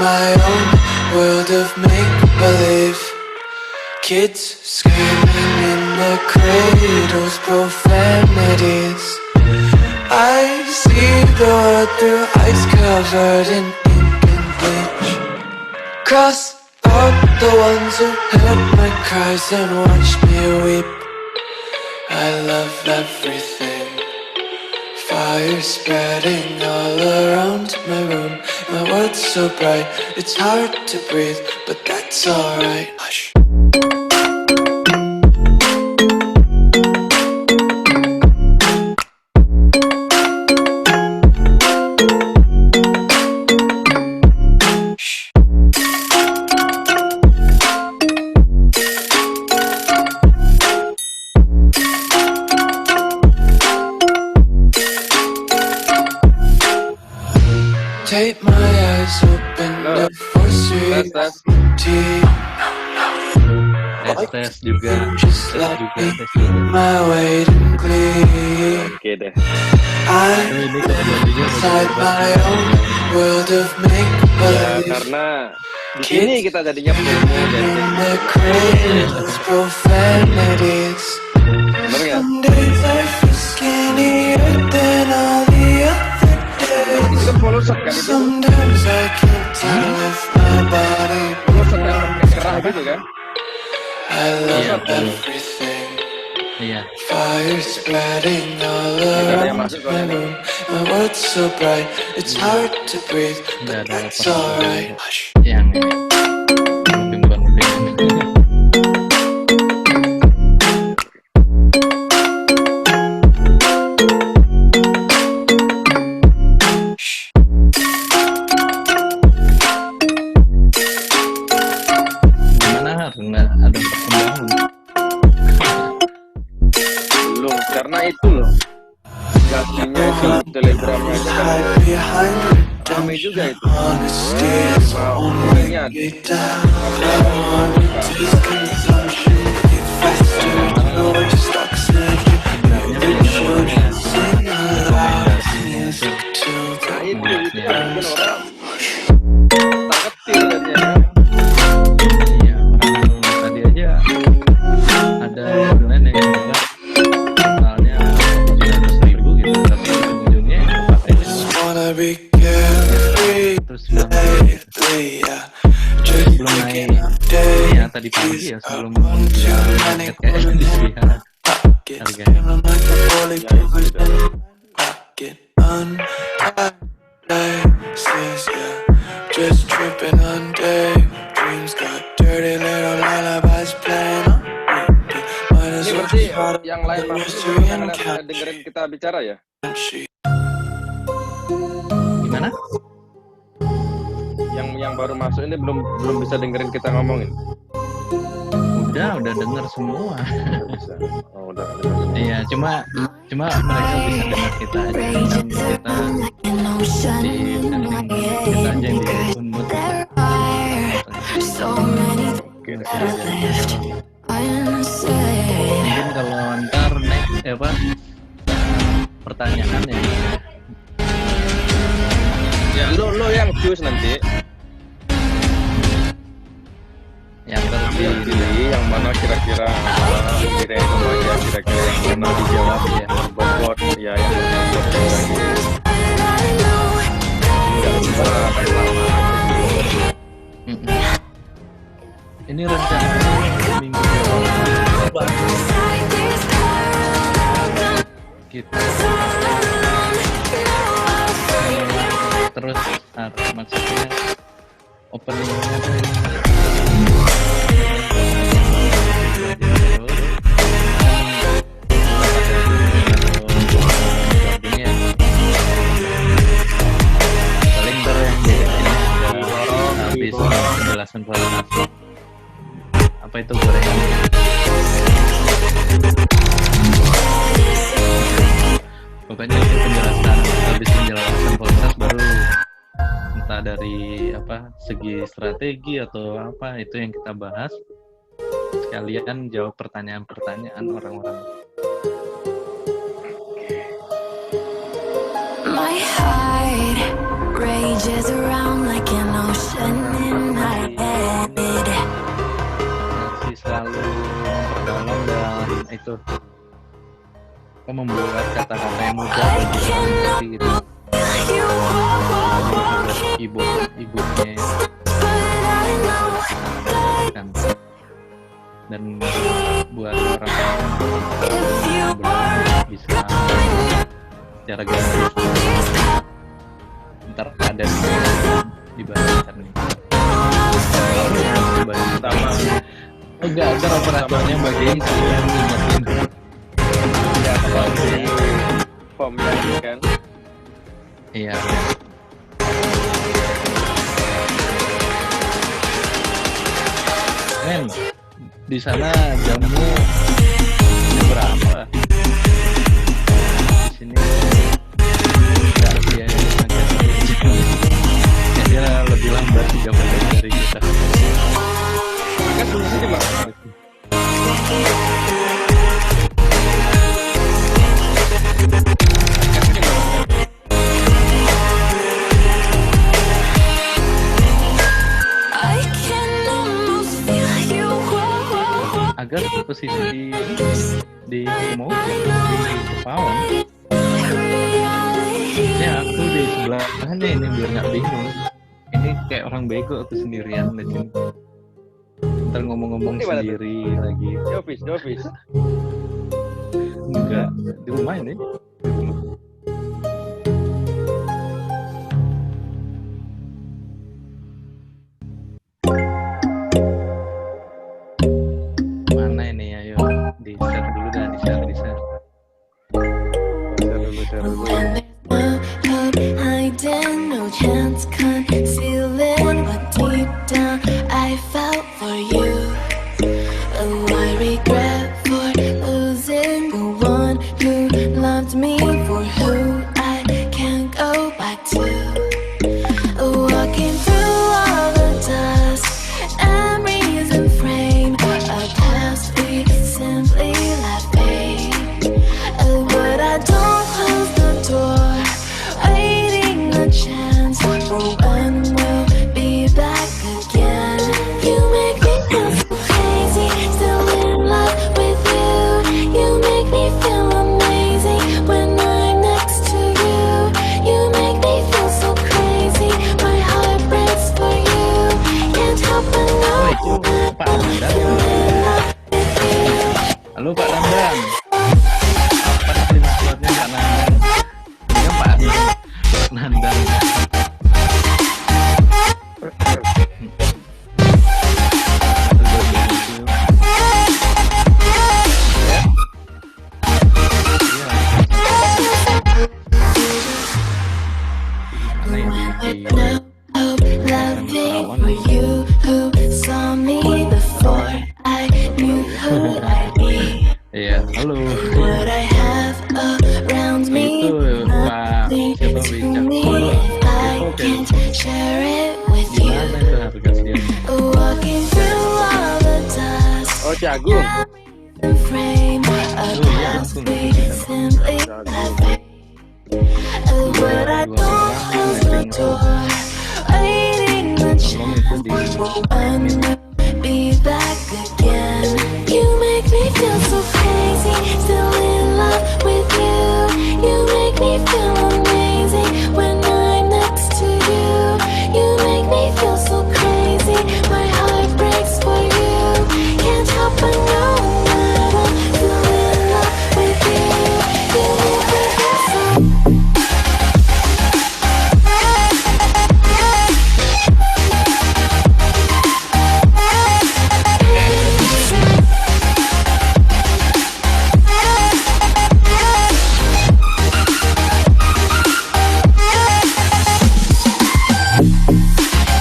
my own world of make-believe. Kids screaming in the cradles, profanities. I see the world through ice covered in ink and bleach. Cross out the ones who heard my cries and watched me weep. I love everything. Fire spreading all around my room. My world's so bright, it's hard to breathe, but that's alright. Hush. Take my eyes open up for sweet tea. Tes juga. Just let me eat my weight in glee. Oke deh. I'm inside my own world of Ya, make-believe. karena di sini kita jadinya bertemu dan In the cradles, profanities. bener nggak? Some days I feel skinnier than all the other days. Itu kan polosan kan itu, Sometimes I can't tell if my body polosan kan kerah gitu kan? I love Iya, betul. everything. Iya. Fire spreading all Ada yang around masuk my soalnya. room. My world's so bright, it's hard to breathe, Nggak but ada that's apa-apa. alright. Hush. Yang ini. Mungkin bukan ini. Gimana Har? Nggak ada perkembangan? Belum, karena itu loh. Gajinya itu telegramnya aja kan Hide behind rame juga itu. honesty is Pokoknya down. I wanna taste consumption, get faster, no toxicity. You shouldn't sing loud music till nah the itu wind kan bikin burns. orang tak ketir liatnya kan. Iya, orang tadi aja ada online yang juga totalnya 900.000 gitu, tapi ujungnya pakai Just wanna be carefree terus bilang lately, yeah. Just sebelum naik picking up days. ya tadi pagi ya sebelum dia market kayak di Srihan Pockets, feeling like a fully proven pocket. Untied laces, yeah. Just tripping on daydreams. Got dirty little lullabies playing on repeat. Might as Ini well berarti just write yang up lain the maksudnya mystery yang and kalian dengerin kita bicara ya? sheet. gimana? Yang baru masuk ini belum bisa dengerin kita ngomongin. Udah denger semua. Bisa. Oh, udah. Iya, cuma mereka bisa dengar kita aja. Dan kita aja yang di mood. Oke, Mungkin kalau ntar pertanyaan ya lo yang choose nanti. yang Nanti yang pilih yang mana kira-kira kira yang kebahagiaan, kira-kira yang mana dijawab ya, bobot ya yang bobot lagi. Nggak lupa kan lama. ini rencananya minggu depan gitu. Terus maksudnya openingnya tuh paling ntar yang habis penjelasan validasi apa itu gorengan pokoknya itu penjelasan habis penjelasan kualitas baru entah dari segi strategi atau apa itu yang kita bahas sekalian jawab pertanyaan-pertanyaan orang-orang. My heart rages around like an ocean in my head. masih selalu memperdalam dan itu kita membuat kata-kata yang mudah bagi orang mengerti gitu. You Ibunya but I know kan, dan buat orang if you yang belum bisa secara garis ntar ada dibagikan nih. Pertama, Enggak ada operatornya bagian saya ngingetin. ya kalau di formnya ini kan, Iya. Men, di sana jammu berapa? Di sini enggak dia dia lebih lambat 3 menit dari kita. kan solusi di mana? I can almost feel you. Agar posisi di mau di Pawon. Ya aku di sebelahnya ini biar nggak bingung. Ini kayak orang bego aku sendirian di sini. Ntar ngomong-ngomong Di mana tuh? sendiri lagi. Di office. Enggak, di rumah ini. Di rumah. Mana ini ayo di share dulu dah, di share. Share dulu. And there's no hope hiding, no chance concealing what deep down I felt for you. Oh, I regret for losing the one who loved me, for who I can't go back to. Walking through all the dust, memories and frame a past we simply let fade. But I don't close the door, waiting a chance for when we'll be back again. You make me feel so crazy, still in love with you. You make me feel amazing when I'm next to you. You make me feel so crazy, my heart breaks for you. Can't help but know Oh, itu Pak Nandang. Halo Pak Nandang. Apa sih maksudnya Pak Nandang? Ini kan Pak Nandang. Mana yang di hope loving for you who saw me before I knew who I'd be. Iya, halo. What I have around me, Itu Pak nothing siapa to bincang me solo. if I Oke. can't share it with you. Gimana itu harga sih? Walking through all the dust, Oh, Jagung. and frame a past we simply let fade. But I don't close the door, waiting a chance for when we'll be back again. You make me feel so crazy, still in love with you. You make me feel amazing when I'm next to you. You make me feel so crazy, my heart breaks for you. Can't help but know that I'm still in love with you. You make me feel so.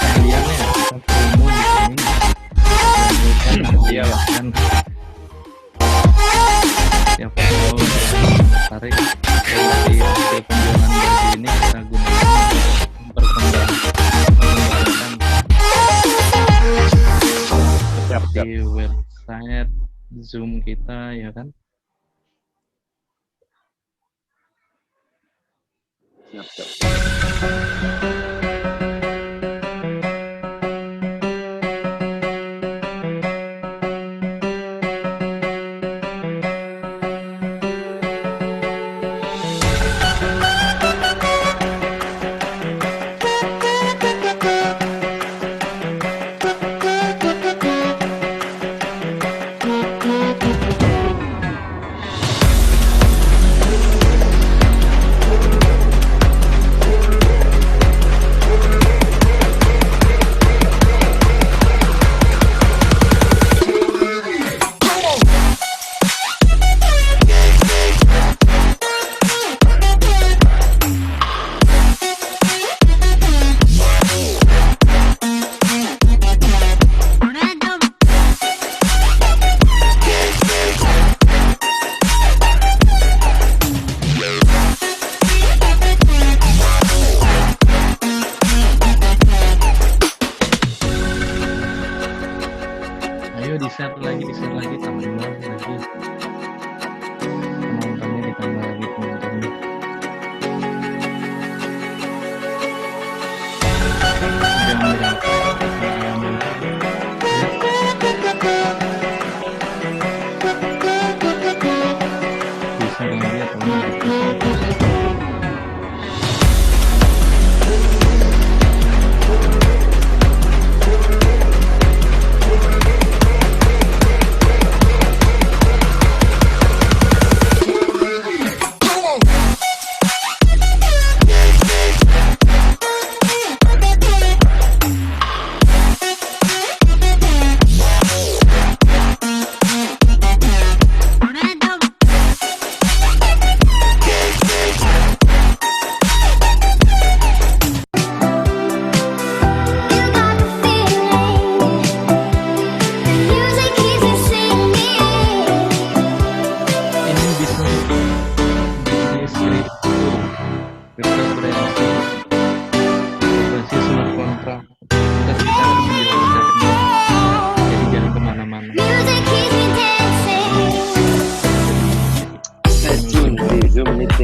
Kaliannya kita promo di sini. Iyalah. Kan siapa tahu tarik dari hasil penjualan baju ini kita gunakan untuk memperkembangkan Siap. di website Zoom kita ya kan. Siap.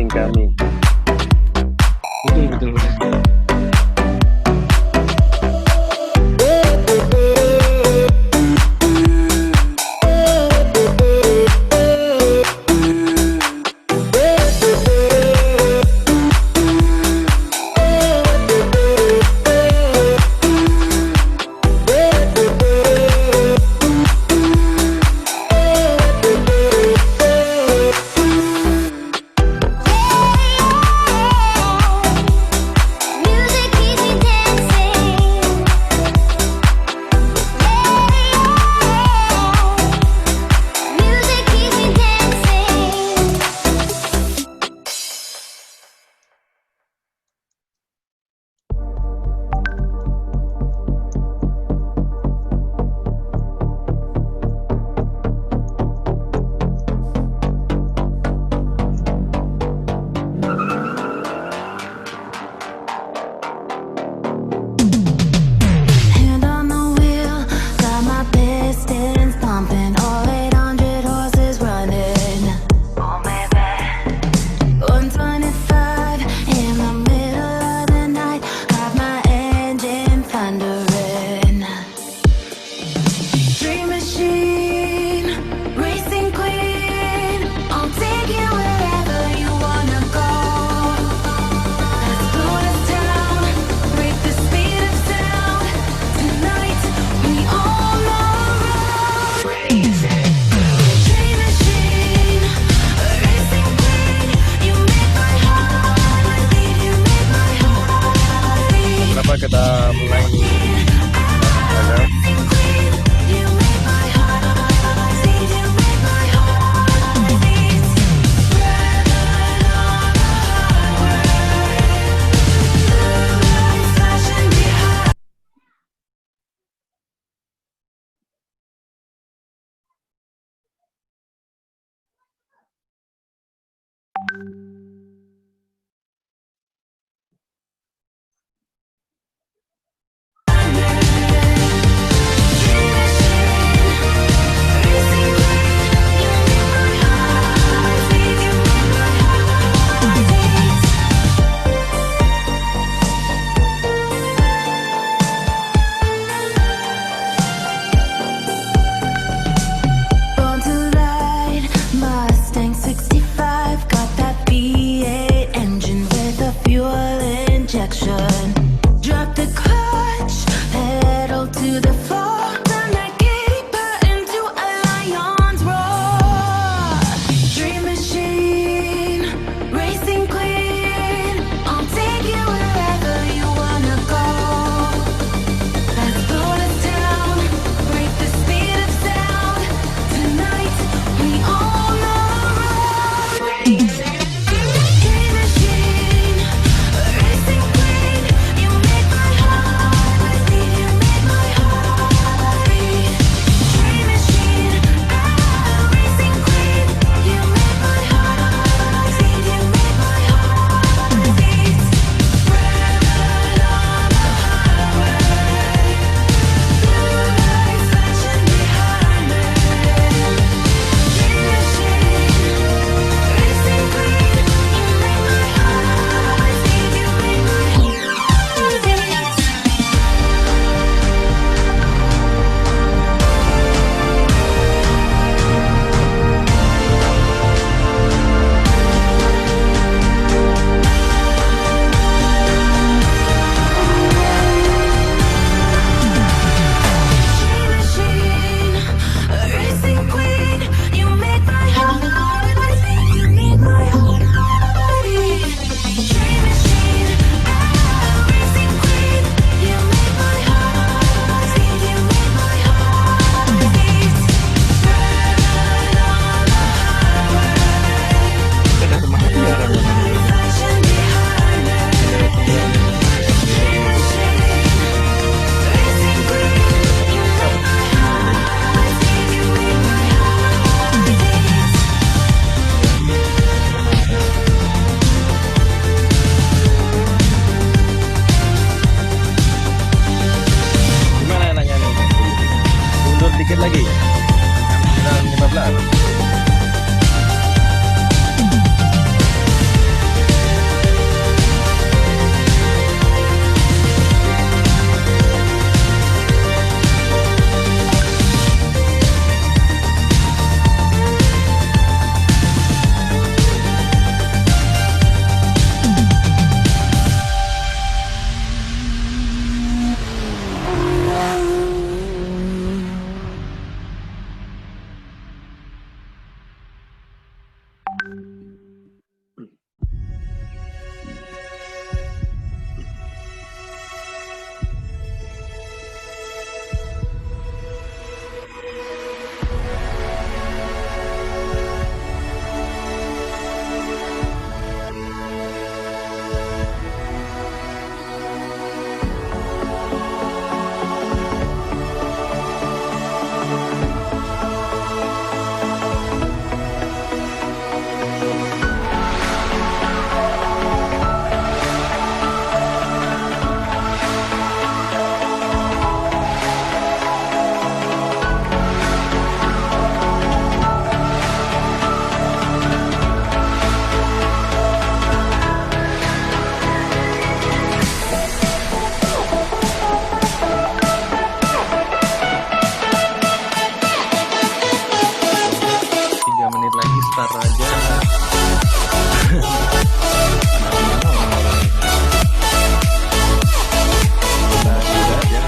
kami. Betul, betul, betul. Music keeps me dancing. Music keeps me dancing. Hand on the wheel, got my pistons pumping, all 800 horses running. Oh baby, 125 in the middle of the night, got my engine thundering. Dream machine, racing queen, I'll take you wherever you wanna go. Let's blow this town, break the speed of sound. Tonight we all know crazy. Dream machine, racing queen, you make my heart beat, you make my heart beat. Kenapa kita mulai nih? Ada Racing queen, you make my heart beat, you make my heart beat. Red on the highway, blue lights flashing behind. Born to ride, Mustang 65, got that beat. menit lagi start aja. Mana orang-orang kita juga aja.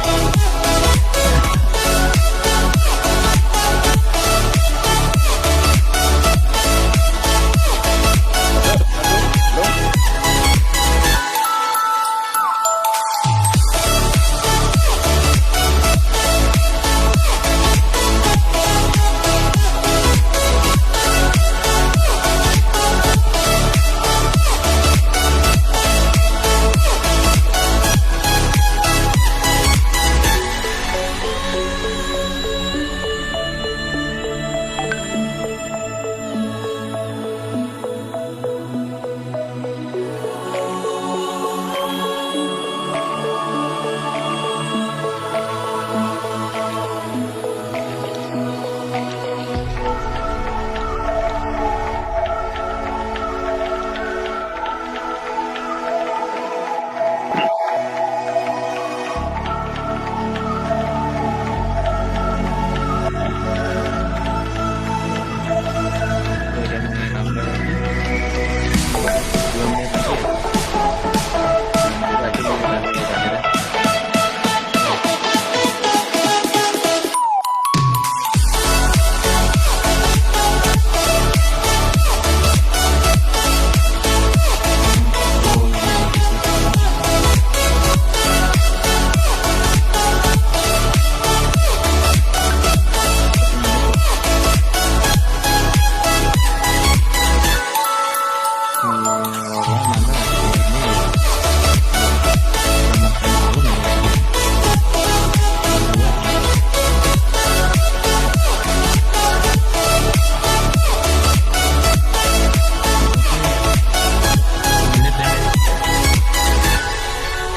Udah mau nambah lagi 2 menit lagi ya. Udah coba kita akhirnya.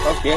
Oke.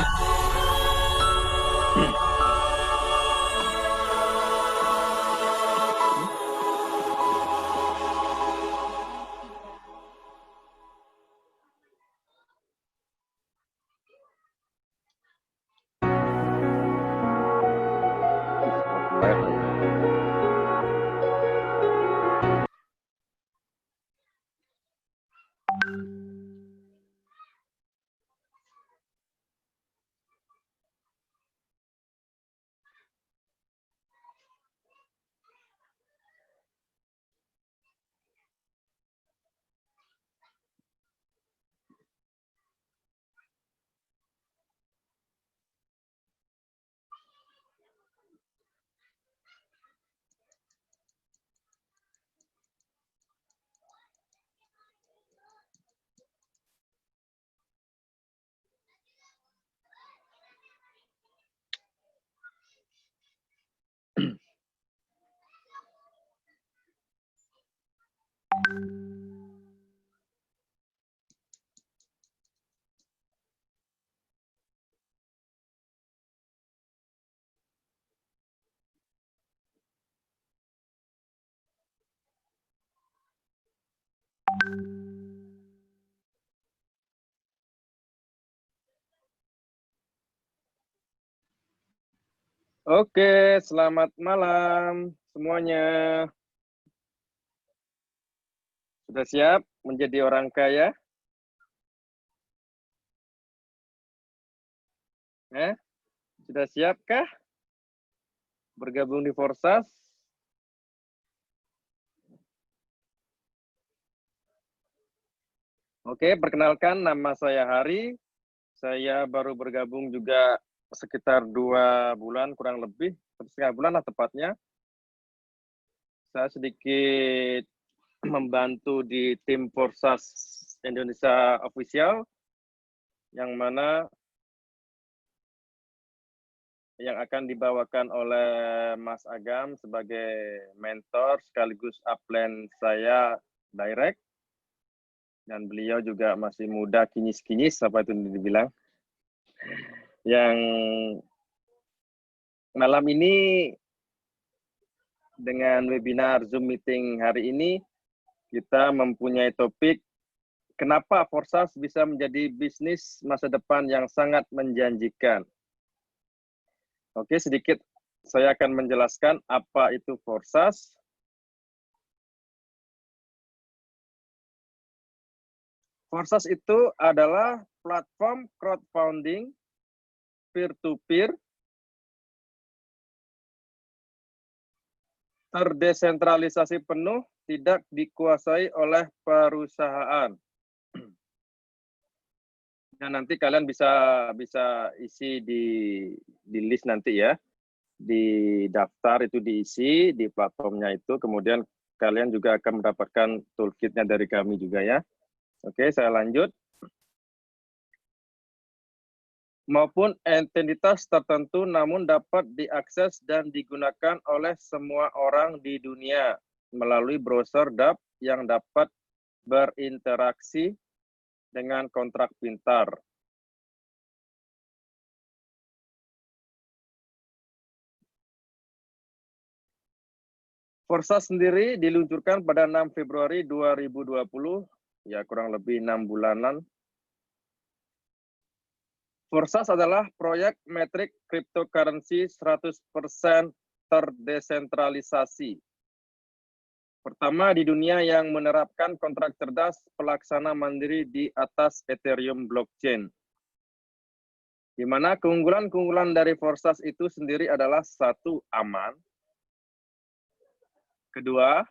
Oke, selamat malam semuanya. Sudah siap menjadi orang kaya? Sudah siapkah bergabung di Forsas? Oke, perkenalkan nama saya Hari. Saya baru bergabung juga sekitar 2 bulan, kurang lebih, 1,5 bulan lah tepatnya. Saya sedikit membantu di tim Forsas Indonesia Official, yang mana yang akan dibawakan oleh Mas Agam sebagai mentor sekaligus upline saya direct. Dan beliau juga masih muda, kinyis-kinyis, apa itu dibilang. Yang malam ini dengan webinar Zoom meeting hari ini, kita mempunyai topik kenapa Forsas bisa menjadi bisnis masa depan yang sangat menjanjikan. Oke, sedikit saya akan menjelaskan apa itu Forsas, Forsas itu adalah platform crowdfunding peer-to-peer terdesentralisasi penuh, tidak dikuasai oleh perusahaan. Nah, nanti kalian bisa isi di list nanti ya. Di daftar itu diisi di platformnya itu, kemudian kalian juga akan mendapatkan toolkitnya dari kami juga ya. Oke, saya lanjut. Maupun entitas tertentu namun dapat diakses dan digunakan oleh semua orang di dunia melalui browser DApp yang dapat berinteraksi dengan kontrak pintar. Forsas sendiri diluncurkan pada 6 Februari 2020, ya kurang lebih 6 bulanan. Forsas adalah proyek metrik cryptocurrency 100% terdesentralisasi. Pertama di dunia yang menerapkan kontrak cerdas pelaksana mandiri di atas Ethereum blockchain. Di mana keunggulan-keunggulan dari Forsas itu sendiri adalah satu, aman. Kedua,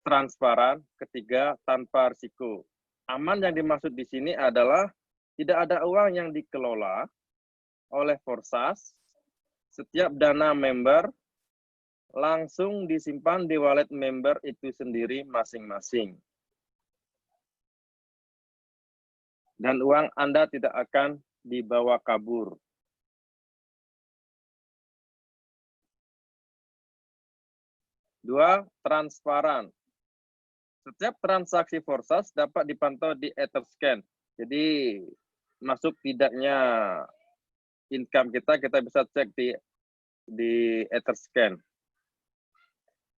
transparan. Ketiga, tanpa risiko. Aman yang dimaksud di sini adalah tidak ada uang yang dikelola oleh Forsas. Setiap dana member langsung disimpan di wallet member itu sendiri masing-masing. Dan uang Anda tidak akan dibawa kabur. Dua, transparan. Setiap transaksi Forsas dapat dipantau di Etherscan. Jadi masuk tidaknya income kita bisa cek di Etherscan.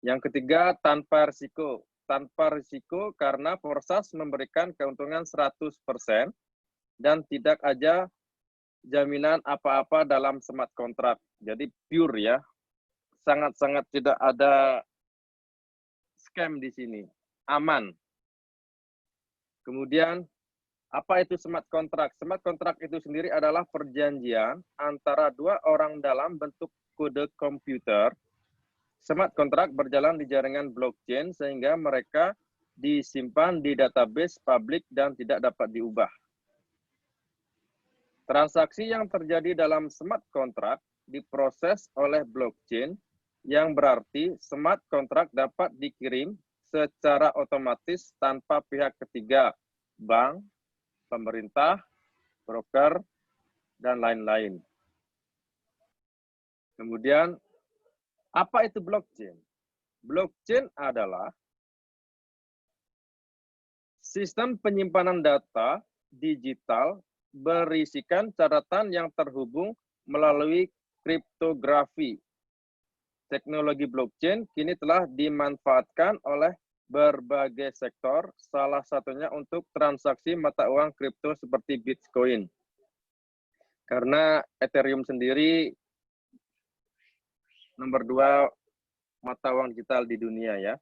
Yang ketiga, tanpa risiko. Tanpa risiko karena Forsas memberikan keuntungan 100% dan tidak ada jaminan apa-apa dalam smart contract. Jadi pure ya. Sangat-sangat tidak ada scam di sini, aman. Kemudian, apa itu smart contract? Smart contract itu sendiri adalah perjanjian antara dua orang dalam bentuk kode komputer. Smart contract berjalan di jaringan blockchain sehingga mereka disimpan di database publik dan tidak dapat diubah. Transaksi yang terjadi dalam smart contract diproses oleh blockchain, yang berarti smart contract dapat dikirim secara otomatis tanpa pihak ketiga, bank, pemerintah, broker, dan lain-lain. Kemudian, apa itu blockchain? Blockchain adalah sistem penyimpanan data digital berisikan catatan yang terhubung melalui kriptografi. Teknologi blockchain kini telah dimanfaatkan oleh berbagai sektor, salah satunya untuk transaksi mata uang kripto seperti Bitcoin. Karena Ethereum sendiri nomor 2 mata uang digital di dunia ya.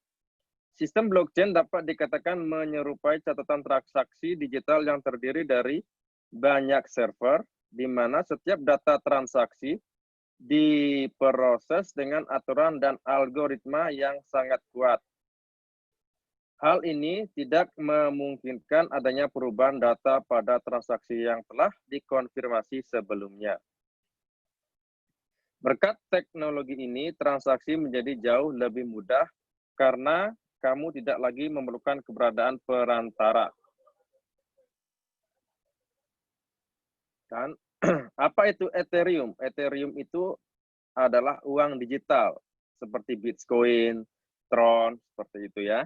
Sistem blockchain dapat dikatakan menyerupai catatan transaksi digital yang terdiri dari banyak server, di mana setiap data transaksi diproses dengan aturan dan algoritma yang sangat kuat. Hal ini tidak memungkinkan adanya perubahan data pada transaksi yang telah dikonfirmasi sebelumnya. Berkat teknologi ini, transaksi menjadi jauh lebih mudah karena kamu tidak lagi memerlukan keberadaan perantara. Kan? Apa itu Ethereum? Ethereum itu adalah uang digital seperti Bitcoin, Tron, seperti itu ya.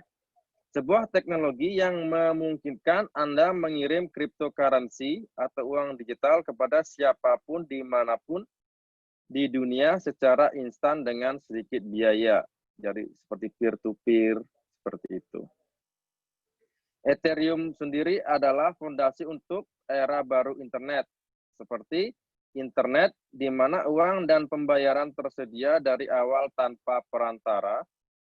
Sebuah teknologi yang memungkinkan Anda mengirim cryptocurrency atau uang digital kepada siapapun dimanapun di dunia secara instan dengan sedikit biaya. Jadi seperti peer-to-peer, seperti itu. Ethereum sendiri adalah fondasi untuk era baru internet, seperti internet di mana uang dan pembayaran tersedia dari awal tanpa perantara.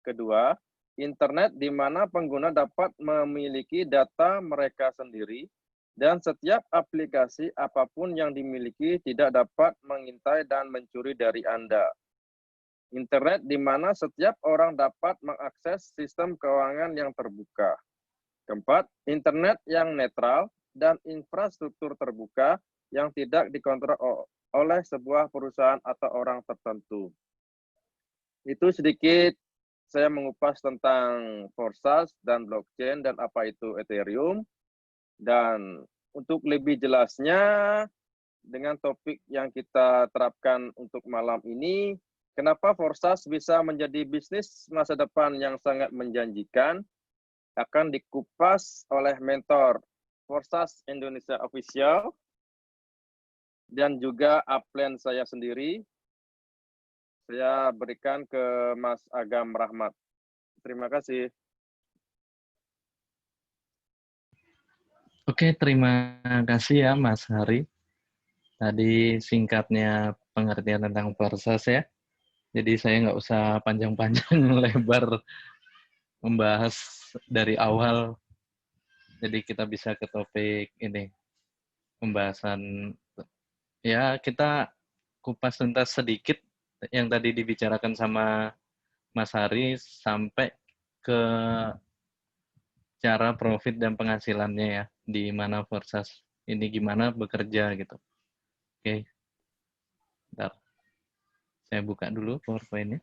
Kedua, internet di mana pengguna dapat memiliki data mereka sendiri dan setiap aplikasi apapun yang dimiliki tidak dapat mengintai dan mencuri dari Anda. Internet di mana setiap orang dapat mengakses sistem keuangan yang terbuka. Keempat, internet yang netral dan infrastruktur terbuka yang tidak dikontrol oleh sebuah perusahaan atau orang tertentu. Itu sedikit saya mengupas tentang Forsas dan blockchain dan apa itu Ethereum. Dan untuk lebih jelasnya dengan topik yang kita terapkan untuk malam ini, kenapa Forsas bisa menjadi bisnis masa depan yang sangat menjanjikan, akan dikupas oleh mentor Forsas Indonesia Official dan juga upline saya sendiri. Saya berikan ke Mas Agam Rahmat. Terima kasih. Oke, terima kasih ya Mas Hari. Tadi singkatnya pengertian tentang Forsas ya. Jadi saya nggak usah panjang-panjang lebar membahas dari awal. Jadi kita bisa ke topik ini, pembahasan. Ya, kita kupas tuntas sedikit yang tadi dibicarakan sama Mas Hari sampai ke cara profit dan penghasilannya ya, di mana Forsas ini gimana bekerja gitu. Oke, bentar. Saya buka dulu PowerPoint-nya.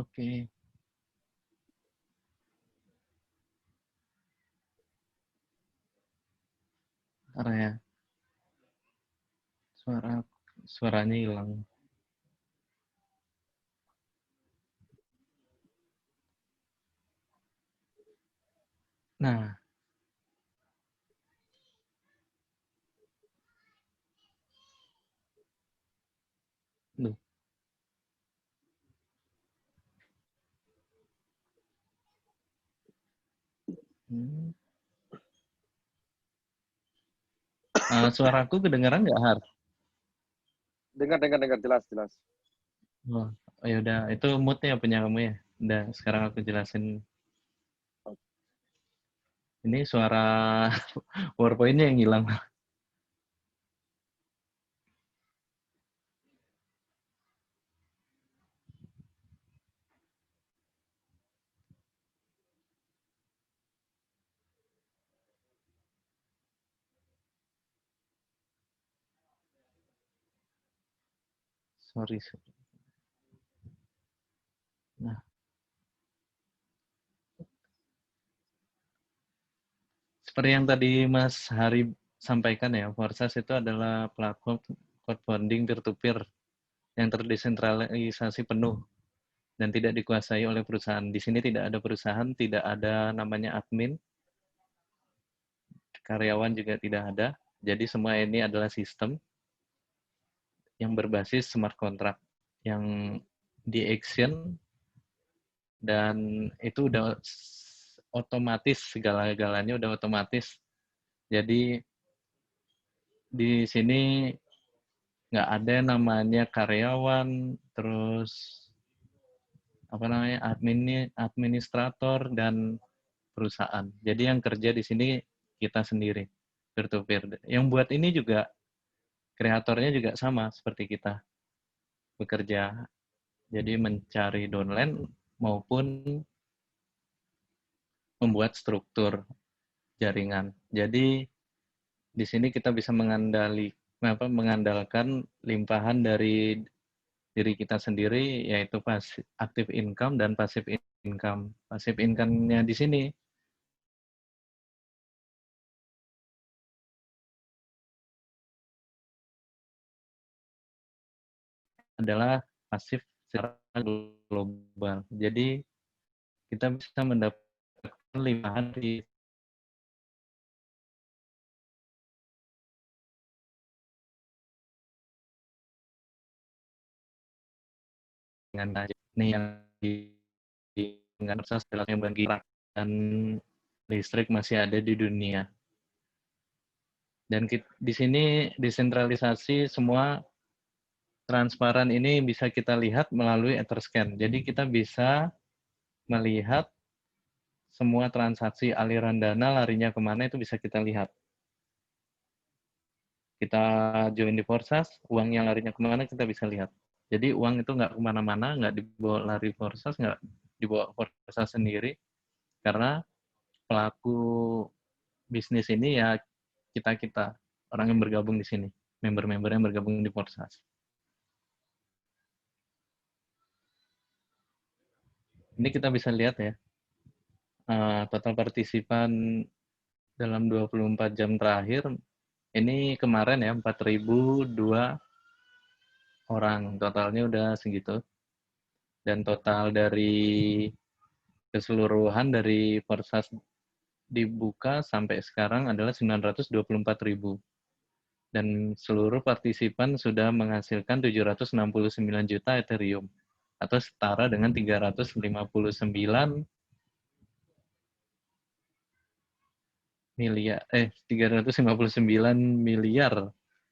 Oke. Area suaranya hilang. Nah, duh. Suaraku kedengaran nggak, Har? Dengar, jelas. Oh, ya udah, itu mood-nya punya kamu ya. Udah, sekarang aku jelasin. Ini suara PowerPoint-nya yang hilang. Sorry. Nah, seperti yang tadi Mas Hari sampaikan ya, Forsas itu adalah platform crowdfunding peer-to-peer yang terdesentralisasi penuh dan tidak dikuasai oleh perusahaan. Di sini tidak ada perusahaan, tidak ada namanya admin, karyawan juga tidak ada. Jadi semua ini adalah sistem yang berbasis smart contract yang di action dan itu udah otomatis, segala-galanya udah otomatis. Jadi di sini nggak ada namanya karyawan, terus apa namanya administrator dan perusahaan. Jadi yang kerja di sini kita sendiri, peer to peer. Yang buat ini juga kreatornya juga sama seperti kita bekerja. Jadi mencari downline maupun membuat struktur jaringan. Jadi di sini kita bisa mengandalkan limpahan dari diri kita sendiri, yaitu active income dan passive income. Passive income-nya di sini adalah pasif secara global. Jadi kita bisa mendapatkan limpahan di dengan ini yang dengan proses dalamnya bagi dan listrik masih ada di dunia. Dan di sini desentralisasi semua transparan ini bisa kita lihat melalui Etherscan. Jadi kita bisa melihat semua transaksi aliran dana larinya kemana itu bisa kita lihat. Kita join di Forsas, uang yang larinya kemana kita bisa lihat. Jadi uang itu nggak kemana-mana, nggak dibawa lari Forsas, nggak dibawa Forsas sendiri, karena pelaku bisnis ini ya kita orang yang bergabung di sini, member-member yang bergabung di Forsas. Ini kita bisa lihat ya, total partisipan dalam 24 jam terakhir, ini kemarin ya 4.002 orang, totalnya udah segitu. Dan total dari keseluruhan dari Forsas dibuka sampai sekarang adalah 924.000. Dan seluruh partisipan sudah menghasilkan 769 juta Ethereum atau setara dengan 359 miliar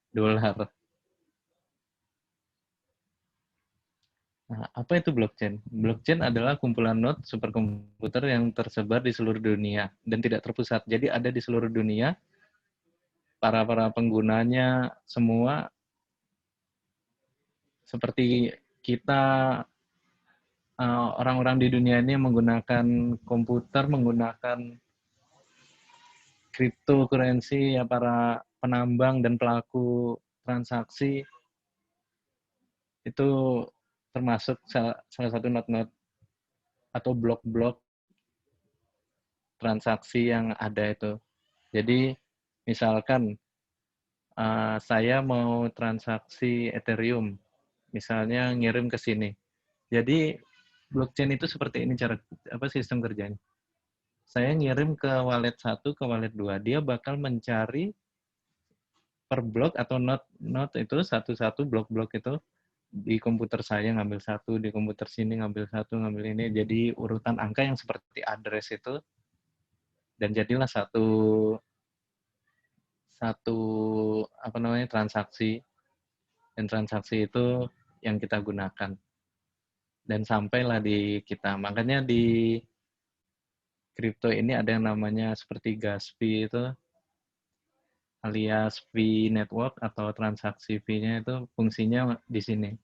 dolar. Nah, apa itu blockchain? Blockchain adalah kumpulan node superkomputer yang tersebar di seluruh dunia dan tidak terpusat. Jadi ada di seluruh dunia, para penggunanya semua seperti kita orang-orang di dunia ini menggunakan komputer, menggunakan cryptocurrency, ya para penambang dan pelaku transaksi itu termasuk salah satu node-node atau blok-blok transaksi yang ada itu. Jadi misalkan saya mau transaksi Ethereum, misalnya ngirim ke sini. Jadi blockchain itu seperti ini cara sistem kerjanya. Saya ngirim ke wallet 1 ke wallet 2, dia bakal mencari per blok atau node itu satu-satu blok-blok itu di komputer saya ngambil satu, di komputer sini ngambil satu, ngambil ini. Jadi urutan angka yang seperti address itu, dan jadilah satu transaksi, dan transaksi itu yang kita gunakan dan sampailah di kita. Makanya di kripto ini ada yang namanya seperti gas fee itu, alias fee network atau transaksi fee-nya itu fungsinya di sini.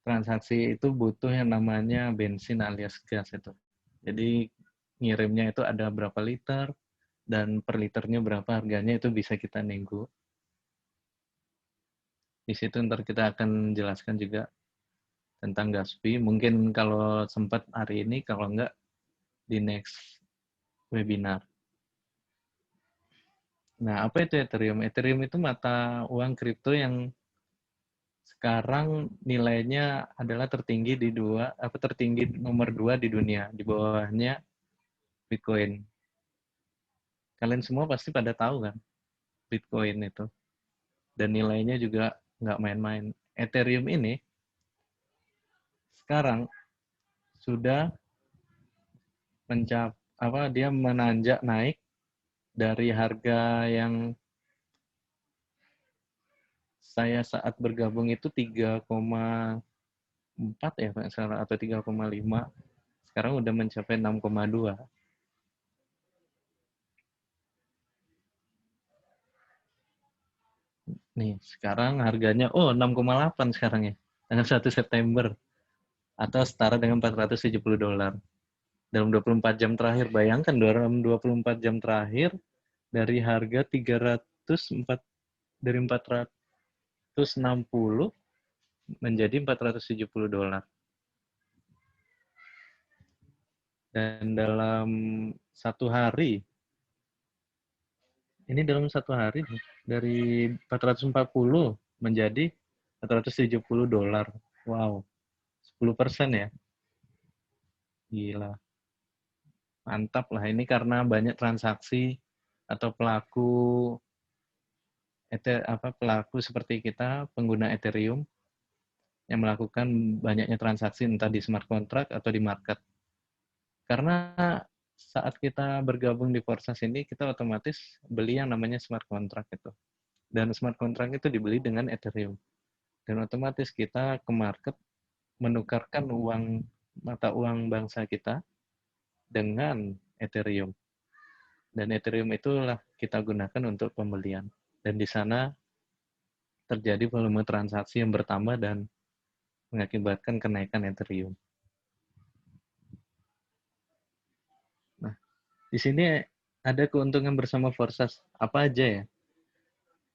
Transaksi itu butuh yang namanya bensin alias gas itu. Jadi ngirimnya itu ada berapa liter dan per liternya berapa harganya itu bisa kita nego. Di situ ntar kita akan jelaskan juga tentang gas fee. Mungkin kalau sempat hari ini, kalau enggak di next webinar. Nah, apa itu Ethereum? Ethereum itu mata uang kripto yang sekarang nilainya adalah tertinggi nomor 2 di dunia, di bawahnya Bitcoin. Kalian semua pasti pada tahu kan Bitcoin itu. Dan nilainya juga nggak main-main. Ethereum ini sekarang sudah dia menanjak naik dari harga yang saya saat bergabung itu 3,4 ya atau 3,5. Sekarang udah mencapai 6,2. Nih, sekarang harganya 6,8 sekarang ya. Tanggal 1 September atau setara dengan $470. Dalam 24 jam terakhir, bayangkan dalam 24 jam terakhir dari harga 460 menjadi $470. Dan dalam satu hari, ini dalam satu hari dari 440 menjadi $470. Wow, 10% ya. Gila. Mantap lah, ini karena banyak transaksi atau pelaku seperti kita, pengguna Ethereum, yang melakukan banyaknya transaksi entah di smart contract atau di market. Karena saat kita bergabung di Forsas ini, kita otomatis beli yang namanya smart contract itu. Dan smart contract itu dibeli dengan Ethereum. Dan otomatis kita ke market menukarkan mata uang bangsa kita dengan Ethereum. Dan Ethereum itulah kita gunakan untuk pembelian. Dan di sana terjadi volume transaksi yang bertambah dan mengakibatkan kenaikan Ethereum. Nah, di sini ada keuntungan bersama Forsas. Apa aja ya?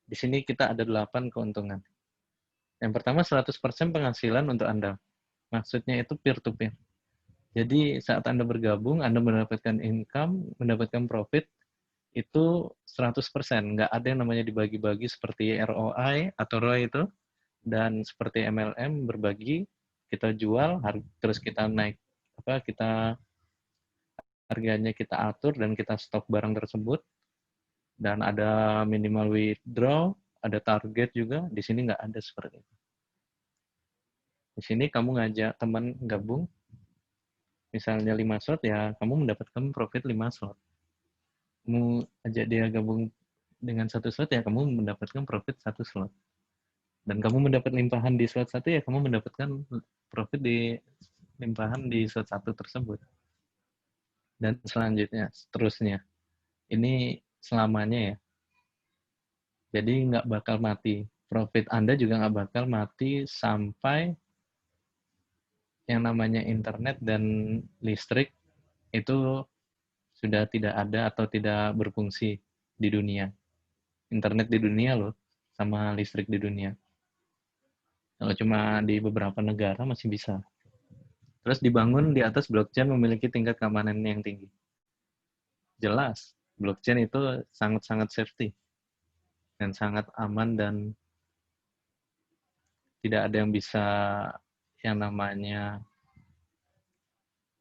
Di sini kita ada 8 keuntungan. Yang pertama 100% penghasilan untuk Anda. Maksudnya itu peer-to-peer. Jadi saat Anda bergabung, Anda mendapatkan income, mendapatkan profit, itu 100%. Nggak ada yang namanya dibagi-bagi seperti ROI atau ROI itu. Dan seperti MLM berbagi, kita jual, terus kita naik, harganya kita atur dan kita stok barang tersebut. Dan ada minimal withdraw, ada target juga. Di sini nggak ada seperti itu. Di sini kamu ngajak teman gabung, misalnya 5 slot, ya kamu mendapatkan profit 5 slot. Kamu ajak dia gabung dengan 1 slot, ya kamu mendapatkan profit 1 slot. Dan kamu mendapat limpahan di slot 1, ya kamu mendapatkan profit di limpahan di slot 1 tersebut. Dan selanjutnya, seterusnya. Ini selamanya ya. Jadi nggak bakal mati. Profit Anda juga nggak bakal mati sampai yang namanya internet dan listrik itu sudah tidak ada atau tidak berfungsi di dunia. Internet di dunia loh, sama listrik di dunia. Kalau cuma di beberapa negara masih bisa. Terus dibangun di atas blockchain memiliki tingkat keamanan yang tinggi. Jelas, blockchain itu sangat-sangat safety dan sangat aman dan tidak ada yang bisa yang namanya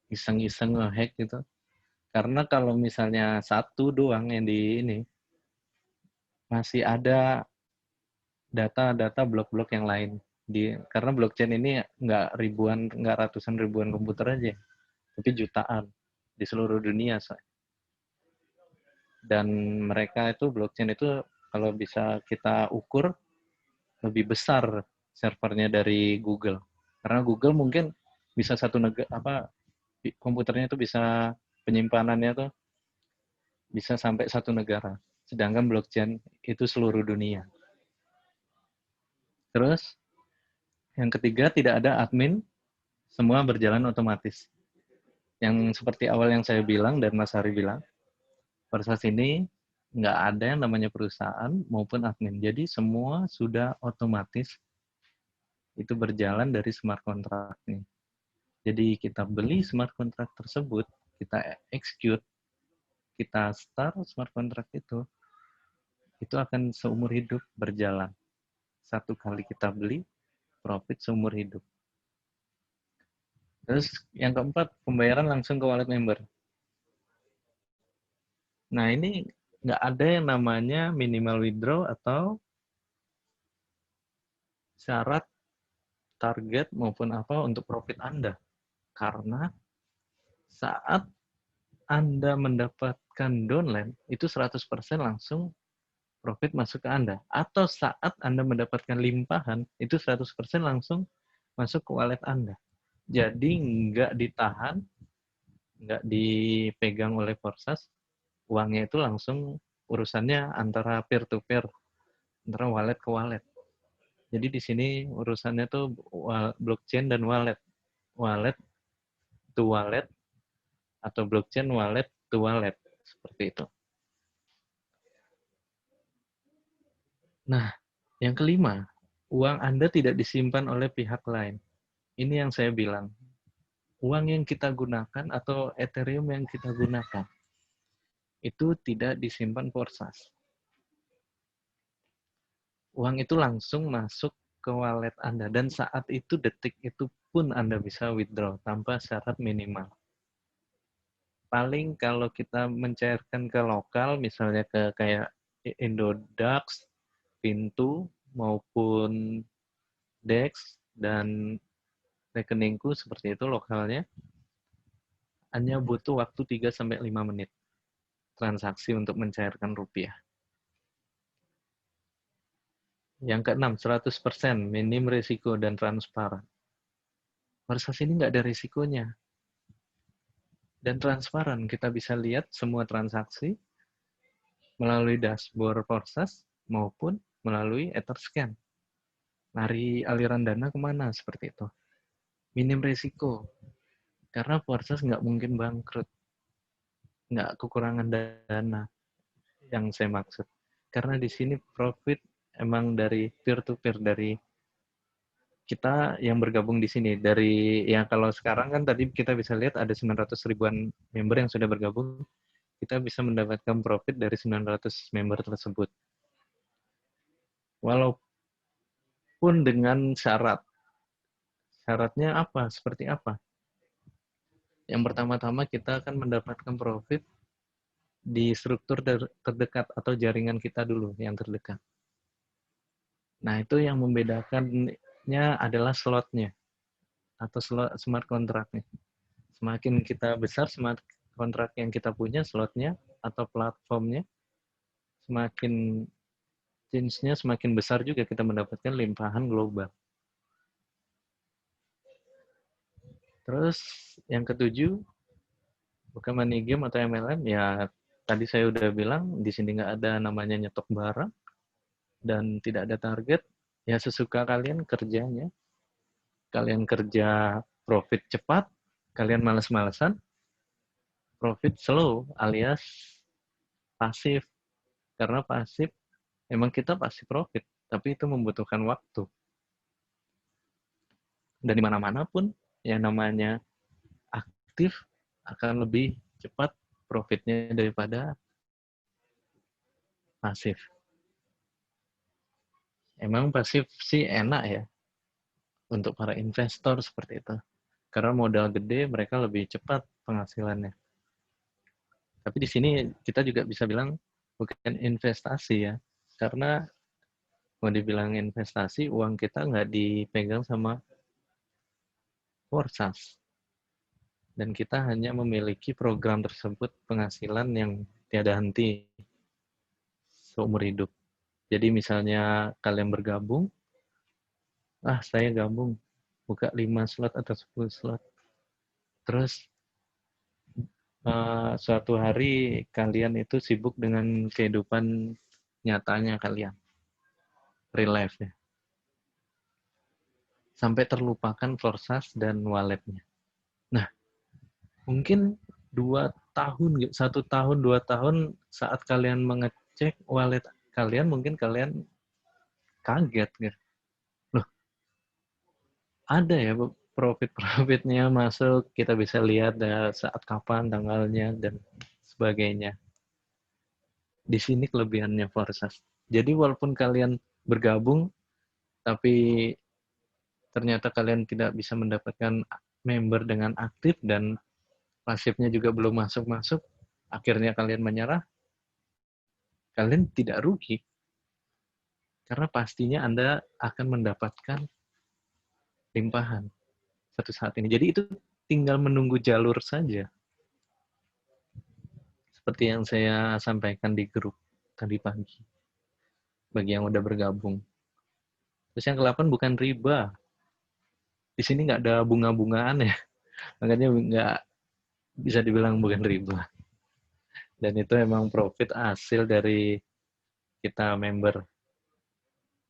iseng-iseng nge-hack gitu. Karena kalau misalnya satu doang yang di ini, masih ada data-data blok-blok yang lain. Karena blockchain ini nggak ratusan ribuan komputer aja, tapi jutaan di seluruh dunia. Dan mereka itu blockchain itu kalau bisa kita ukur lebih besar servernya dari Google. Karena Google mungkin bisa komputernya itu bisa penyimpanannya tuh bisa sampai 1 negara. Sedangkan blockchain itu seluruh dunia. Terus yang ketiga, tidak ada admin, semua berjalan otomatis. Yang seperti awal yang saya bilang dan Mas Hari bilang, Forsas ini nggak ada yang namanya perusahaan maupun admin. Jadi semua sudah otomatis itu berjalan dari smart contract nih. Jadi kita beli smart contract tersebut, kita execute, kita start smart contract itu akan seumur hidup berjalan. 1 kali kita beli, profit seumur hidup. Terus yang keempat, pembayaran langsung ke wallet member. Nah ini nggak ada yang namanya minimal withdraw atau syarat target maupun apa untuk profit Anda. Karena saat Anda mendapatkan downline, itu 100% langsung profit masuk ke Anda. Atau saat Anda mendapatkan limpahan, itu 100% langsung masuk ke wallet Anda. Jadi nggak ditahan, nggak dipegang oleh Forsas, uangnya itu langsung urusannya antara peer-to-peer, antara wallet ke wallet. Jadi di sini urusannya tuh blockchain dan wallet. Wallet to wallet atau blockchain wallet to wallet. Seperti itu. Nah, yang kelima, uang Anda tidak disimpan oleh pihak lain. Ini yang saya bilang. Uang yang kita gunakan atau Ethereum yang kita gunakan, itu tidak disimpan Forsas. Uang itu langsung masuk ke wallet Anda. Dan saat itu, detik itu pun Anda bisa withdraw tanpa syarat minimal. Paling kalau kita mencairkan ke lokal, misalnya ke kayak Indodax, Pintu, maupun DEX, dan rekeningku seperti itu lokalnya hanya butuh waktu 3-5 menit transaksi untuk mencairkan rupiah. Yang keenam, 100% minim risiko dan transparan. Forex ini nggak ada risikonya. Dan transparan, kita bisa lihat semua transaksi melalui dashboard Forex maupun melalui Etherscan. Lari aliran dana kemana seperti itu. Minim risiko. Karena Forex nggak mungkin bangkrut. Nggak kekurangan dana yang saya maksud. Karena di sini profit emang dari peer-to-peer, dari kita yang bergabung di sini. Dari yang kalau sekarang kan tadi kita bisa lihat ada 900 ribuan member yang sudah bergabung. Kita bisa mendapatkan profit dari 900 member tersebut. Walaupun dengan syarat. Syaratnya apa? Seperti apa? Yang pertama-tama kita akan mendapatkan profit di struktur terdekat atau jaringan kita dulu yang terdekat. Nah, itu yang membedakannya adalah slotnya atau smart contract-nya. Semakin kita besar smart contract yang kita punya, slotnya atau platformnya, semakin change-nya semakin besar juga kita mendapatkan limpahan global. Terus yang ketujuh, bukan money game atau MLM, ya tadi saya udah bilang di sini nggak ada namanya nyetok barang dan tidak ada target. Ya sesuka kalian kerjanya. Kalian kerja profit cepat, kalian males-malesan, profit slow alias pasif. Karena pasif, emang kita pasti profit, tapi itu membutuhkan waktu. Dan di mana-mana pun yang namanya aktif akan lebih cepat profitnya daripada pasif. Emang pasif sih enak ya untuk para investor seperti itu. Karena modal gede mereka lebih cepat penghasilannya. Tapi di sini kita juga bisa bilang bukan investasi ya. Karena mau dibilang investasi, uang kita nggak dipegang sama Forex. Dan kita hanya memiliki program tersebut penghasilan yang tiada henti seumur hidup. Jadi misalnya kalian bergabung, saya gabung, buka 5 slot atau 10 slot. Terus suatu hari kalian itu sibuk dengan kehidupan nyatanya kalian. Real life-nya. Sampai terlupakan Forex dan walletnya. Nah, mungkin 2 tahun, 1 tahun, 2 tahun saat kalian mengecek wallet kalian, mungkin kalian kaget gitu. Loh, ada ya profit-profitnya masuk, kita bisa lihat saat kapan, tanggalnya, dan sebagainya. Di sini kelebihannya Forex. Jadi walaupun kalian bergabung, tapi ternyata kalian tidak bisa mendapatkan member dengan aktif dan pasifnya juga belum masuk-masuk, akhirnya kalian menyerah, kalian tidak rugi. Karena pastinya Anda akan mendapatkan limpahan satu saat ini. Jadi itu tinggal menunggu jalur saja. Seperti yang saya sampaikan di grup tadi pagi. Bagi yang udah bergabung. Terus yang ke-8 bukan riba. Di sini nggak ada bunga-bungaan ya. Makanya nggak bisa dibilang bukan riba. Dan itu emang profit hasil dari kita member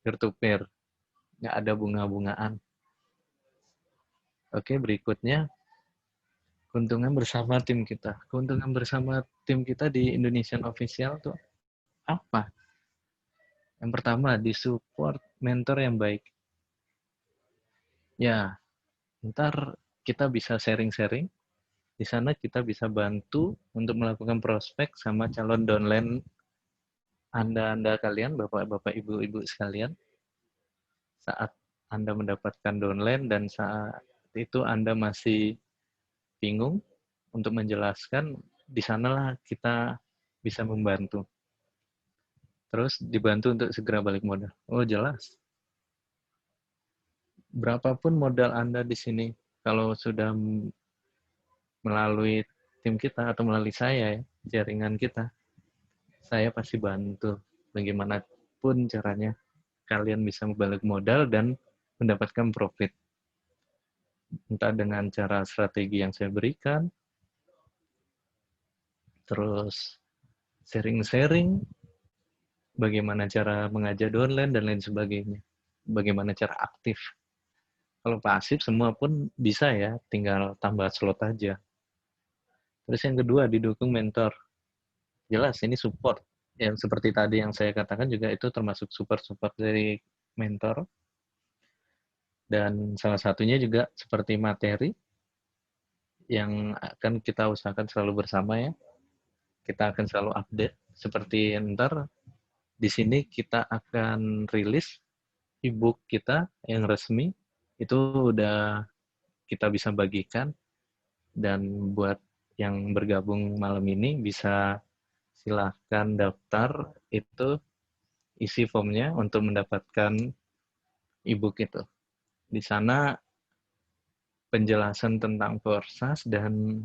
peer-to-peer. Nggak ada bunga-bungaan. Oke, berikutnya. Keuntungan bersama tim kita. Keuntungan bersama tim kita di Indonesian Official tuh apa? Yang pertama, disupport mentor yang baik. Ya, ntar kita bisa sharing-sharing. Di sana kita bisa bantu untuk melakukan prospek sama calon downline Anda kalian, Bapak-bapak, Ibu-ibu sekalian. Saat Anda mendapatkan downline dan saat itu Anda masih bingung untuk menjelaskan, di sanalah kita bisa membantu. Terus dibantu untuk segera balik modal. Oh, jelas. berapapun modal Anda di sini, kalau sudah melalui tim kita atau melalui saya ya, jaringan kita, saya pasti bantu bagaimanapun caranya kalian bisa balik modal dan mendapatkan profit. Entah dengan cara strategi yang saya berikan, terus sharing-sharing, bagaimana cara mengajak downline dan lain sebagainya. Bagaimana cara aktif. Kalau pasif semua pun bisa ya, tinggal tambah slot aja. Terus yang kedua, didukung mentor. Jelas ini support. Yang seperti tadi yang saya katakan juga itu termasuk support dari mentor. Dan salah satunya juga seperti materi yang akan kita usahakan selalu bersama ya. Kita akan selalu update. Seperti ntar di sini kita akan rilis e-book kita yang resmi. Itu udah kita bisa bagikan. Dan buat yang bergabung malam ini bisa silahkan daftar itu, isi formnya untuk mendapatkan e-book itu. Di sana penjelasan tentang Forsas dan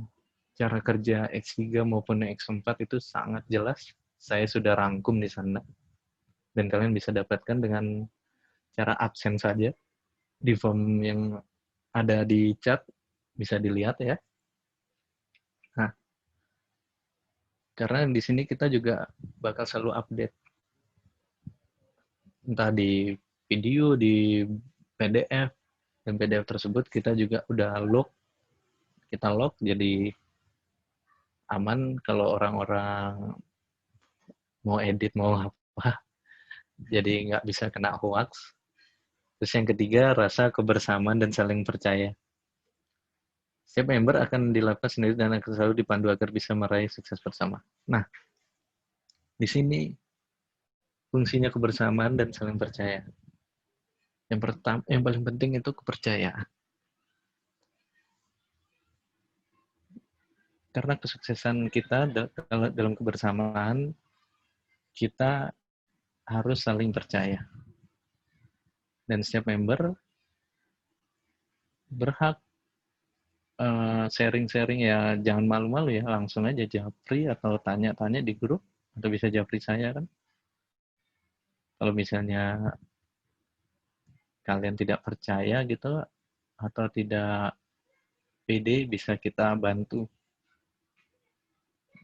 cara kerja X3 maupun X4 itu sangat jelas. Saya sudah rangkum di sana. Dan kalian bisa dapatkan dengan cara absen saja. Di form yang ada di chat, bisa dilihat ya. Nah, karena di sini kita juga bakal selalu update. Entah di video, di PDF, dan PDF tersebut kita juga udah log, kita log jadi aman kalau orang-orang mau edit mau apa, jadi nggak bisa kena hoax. Terus yang ketiga, rasa kebersamaan dan saling percaya. Setiap member akan dilakukan sendiri dan akan selalu dipandu agar bisa meraih sukses bersama. Nah, di sini fungsinya kebersamaan dan saling percaya. Yang paling penting itu kepercayaan. Karena kesuksesan kita dalam kebersamaan, kita harus saling percaya. Dan setiap member berhak sharing-sharing ya, jangan malu-malu ya, langsung aja japri atau tanya-tanya di grup, atau bisa japri saya kan. Kalau misalnya kalian tidak percaya gitu, atau tidak pede, bisa kita bantu.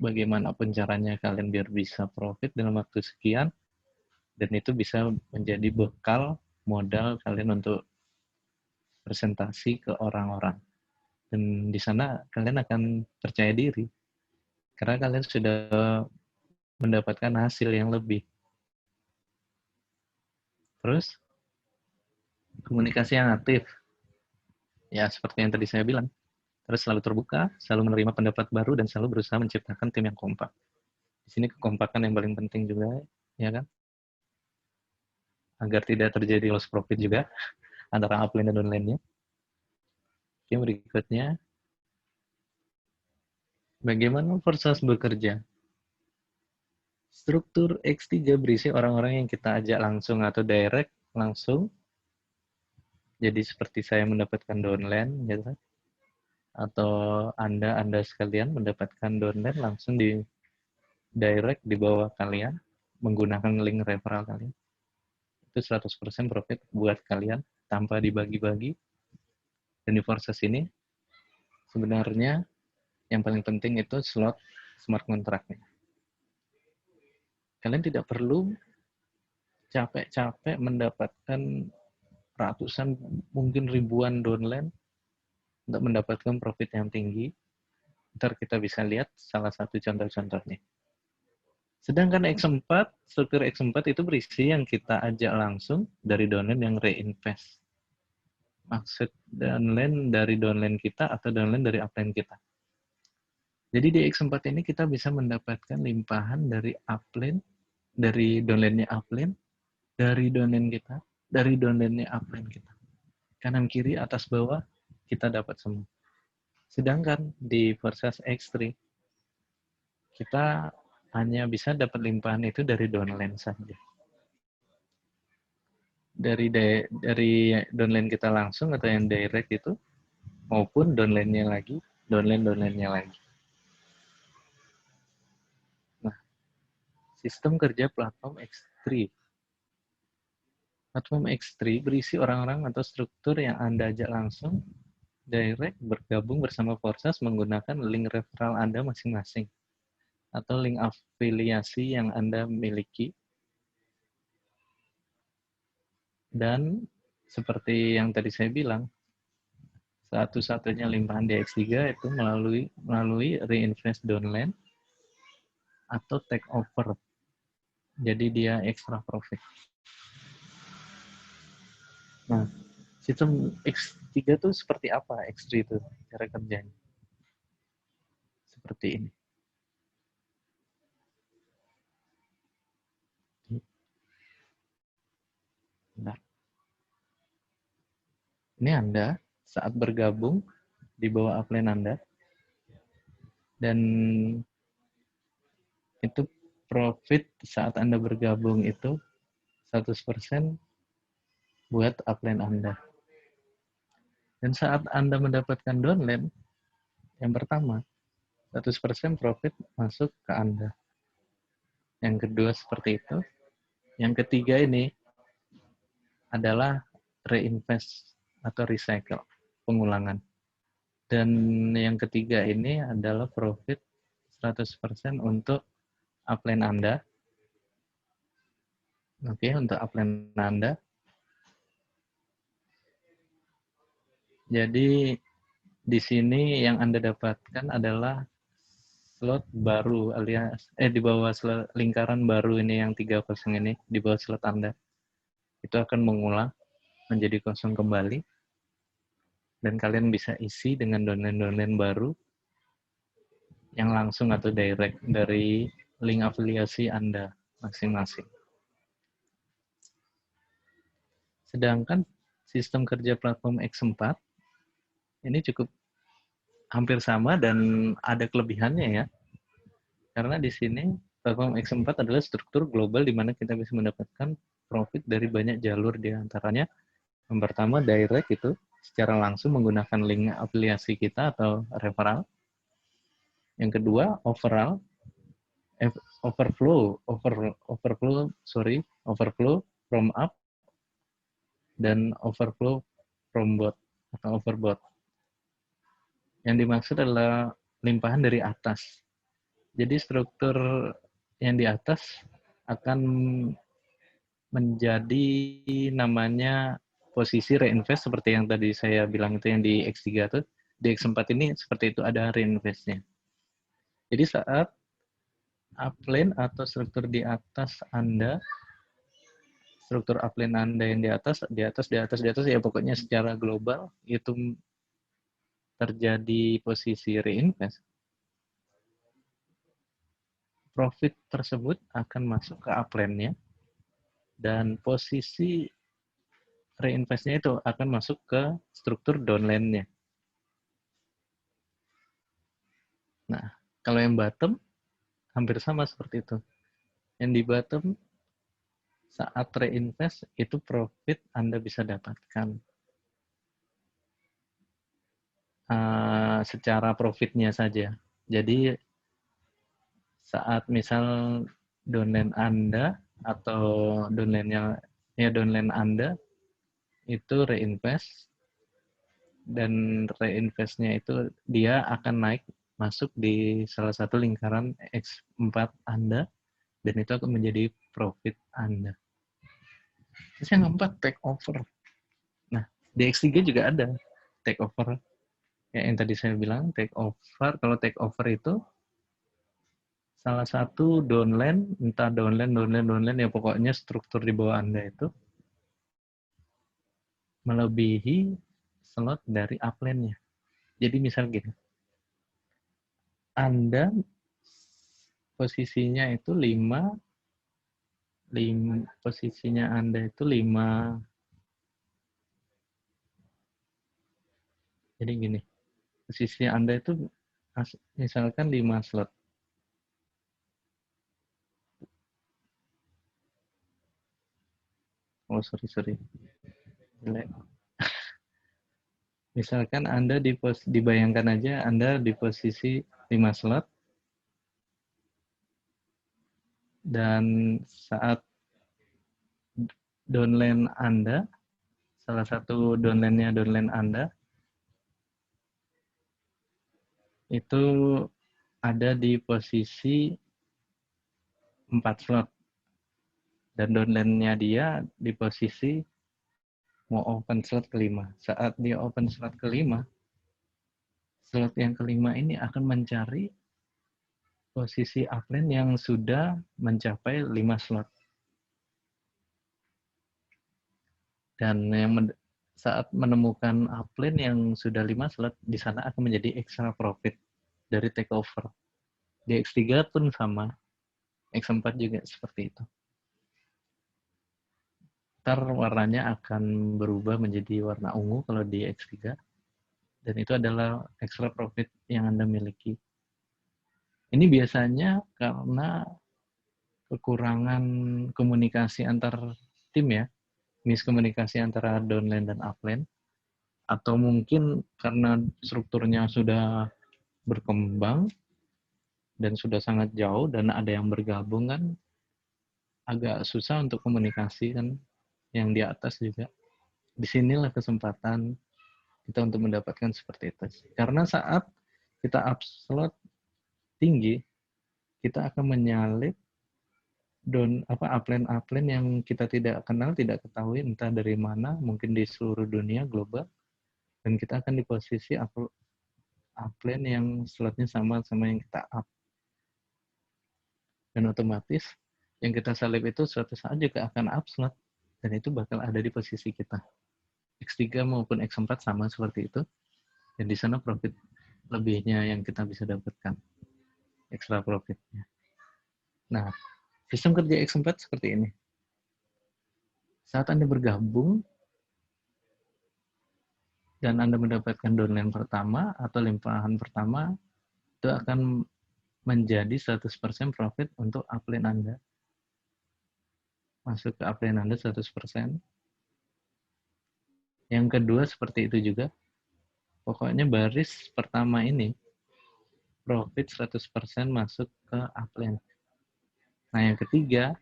Bagaimanapun caranya kalian biar bisa profit dalam waktu sekian, dan itu bisa menjadi bekal modal kalian untuk presentasi ke orang-orang. Dan di sana kalian akan percaya diri. Karena kalian sudah mendapatkan hasil yang lebih. Terus, komunikasi yang aktif. Ya, seperti yang tadi saya bilang. Terus selalu terbuka, selalu menerima pendapat baru, dan selalu berusaha menciptakan tim yang kompak. Di sini kekompakan yang paling penting juga, ya kan? Agar tidak terjadi loss profit juga antara upline dan downline-nya. Oke, berikutnya. Bagaimana Forsas bekerja? Struktur X3 berisi orang-orang yang kita ajak langsung atau direct langsung. Jadi seperti saya mendapatkan downline, gitu. Atau Anda sekalian mendapatkan downline langsung di direct di bawah kalian menggunakan link referral kalian. Itu 100% profit buat kalian tanpa dibagi-bagi. Dan di Forsas ini sebenarnya yang paling penting itu slot smart contract-nya. Kalian tidak perlu capek-capek mendapatkan ratusan, mungkin ribuan downline untuk mendapatkan profit yang tinggi. Ntar kita bisa lihat salah satu contoh-contohnya. Sedangkan X4, struktur X4 itu berisi yang kita ajak langsung dari downline yang reinvest. Maksud downline dari downline kita atau downline dari upline kita. Jadi di X4 ini kita bisa mendapatkan limpahan dari upline, dari downline-nya upline, dari downline kita, dari downline-nya upline kita. Kanan, kiri, atas, bawah, kita dapat semua. Sedangkan di Forsas X3, kita hanya bisa dapat limpahan itu dari downline saja. dari downline kita langsung atau yang direct itu, maupun downline-nya lagi, downline-nya lagi. Nah, sistem kerja platform X3. Platform X3 berisi orang-orang atau struktur yang Anda ajak langsung direct bergabung bersama Forsas menggunakan link referral Anda masing-masing atau link afiliasi yang Anda miliki. Dan seperti yang tadi saya bilang, satu-satunya limpahan di X3 itu melalui reinvest downline atau take over. Jadi dia extra profit. Nah, sistem X3 itu seperti apa? X3 itu cara kerjanya. Seperti ini. Bentar. Ini Anda saat bergabung di bawah upline Anda, dan itu profit saat Anda bergabung itu 100% buat upline Anda. Dan saat Anda mendapatkan downline, yang pertama, 100% profit masuk ke Anda. Yang kedua seperti itu. Yang ketiga ini adalah reinvest atau recycle, pengulangan. Dan yang ketiga ini adalah profit 100% untuk upline Anda. Oke, untuk upline Anda. Jadi di sini yang Anda dapatkan adalah slot baru alias di bawah lingkaran baru ini yang 30 ini, di bawah slot Anda. Itu akan mengulang menjadi kosong kembali. Dan kalian bisa isi dengan downline-downline baru yang langsung atau direct dari link afiliasi Anda masing-masing. Sedangkan sistem kerja platform X4 ini cukup hampir sama dan ada kelebihannya ya. Karena di sini platform X4 adalah struktur global di mana kita bisa mendapatkan profit dari banyak jalur, di antaranya yang pertama direct itu secara langsung menggunakan link afiliasi kita atau referral. Yang kedua overflow from up dan overflow from bot atau overbot. Yang dimaksud adalah limpahan dari atas. Jadi struktur yang di atas akan menjadi namanya posisi reinvest seperti yang tadi saya bilang itu yang di X3 tuh. Di X4 ini seperti itu ada reinvestnya. Jadi saat upline atau struktur di atas Anda, struktur upline Anda yang di atas ya pokoknya secara global itu terjadi posisi reinvest, profit tersebut akan masuk ke upline-nya dan posisi reinvestnya itu akan masuk ke struktur downline-nya. Nah, kalau yang bottom hampir sama seperti itu. Yang di bottom saat reinvest itu profit Anda bisa dapatkan secara profitnya saja. Jadi saat misal downline Anda atau downline Anda itu reinvest, dan reinvestnya itu dia akan naik masuk di salah satu lingkaran X4 Anda, dan itu akan menjadi profit Anda. Terus yang keempat, take over. Nah, di X3 juga ada take over. Ya, yang tadi saya bilang, take over. Kalau take over itu salah satu downline, entah downline, ya pokoknya struktur di bawah Anda itu melebihi slot dari upline-nya. Jadi misal gini, Anda posisinya itu 5, posisinya Anda itu 5. Jadi gini, posisi Anda itu misalkan 5 slot. Oh, sorry. Jelek. Misalkan Anda dibayangkan aja Anda di posisi 5 slot dan saat downline Anda, salah satu downline Anda itu ada di posisi 4 slot dan downline-nya dia di posisi mau open slot kelima. Saat dia open slot kelima, slot yang kelima ini akan mencari posisi upline yang sudah mencapai 5 slot. Dan saat menemukan upline yang sudah 5 slot, di sana akan menjadi extra profit dari takeover. Di X3 pun sama, X4 juga seperti itu. Ntar warnanya akan berubah menjadi warna ungu kalau di X3. Dan itu adalah extra profit yang Anda miliki. Ini biasanya karena kekurangan komunikasi antar tim ya, miskomunikasi antara downline dan upline, atau mungkin karena strukturnya sudah berkembang dan sudah sangat jauh dan ada yang bergabung kan agak susah untuk komunikasi kan yang di atas juga. Disinilah kesempatan kita untuk mendapatkan seperti itu. Karena saat kita upslot tinggi, kita akan menyalip upline yang kita tidak kenal, tidak ketahui entah dari mana, mungkin di seluruh dunia global, dan kita akan di posisi upline yang slotnya sama yang kita up. Dan otomatis yang kita salib itu suatu saat juga akan up slot, dan itu bakal ada di posisi kita. X3 maupun X4 sama seperti itu, dan di sana profit lebihnya yang kita bisa dapatkan, extra profitnya. Nah, sistem kerja X4 seperti ini. Saat Anda bergabung, dan Anda mendapatkan downline pertama atau limpahan pertama, itu akan menjadi 100% profit untuk upline Anda. Masuk ke upline Anda 100%. Yang kedua seperti itu juga. Pokoknya baris pertama ini, profit 100% masuk ke upline. Nah yang ketiga,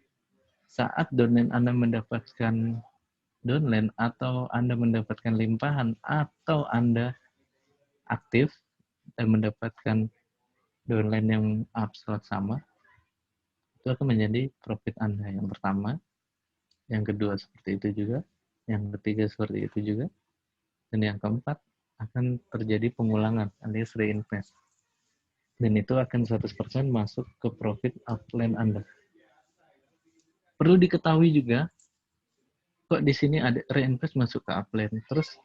saat downline Anda mendapatkan downline atau Anda mendapatkan limpahan atau Anda aktif dan mendapatkan downline yang upslot sama, itu akan menjadi profit Anda yang pertama, yang kedua seperti itu juga, yang ketiga seperti itu juga, dan yang keempat akan terjadi pengulangan alias reinvest. Dan itu akan 100% masuk ke profit upline Anda. Perlu diketahui juga, kok di sini ada reinvest masuk ke upline. Terus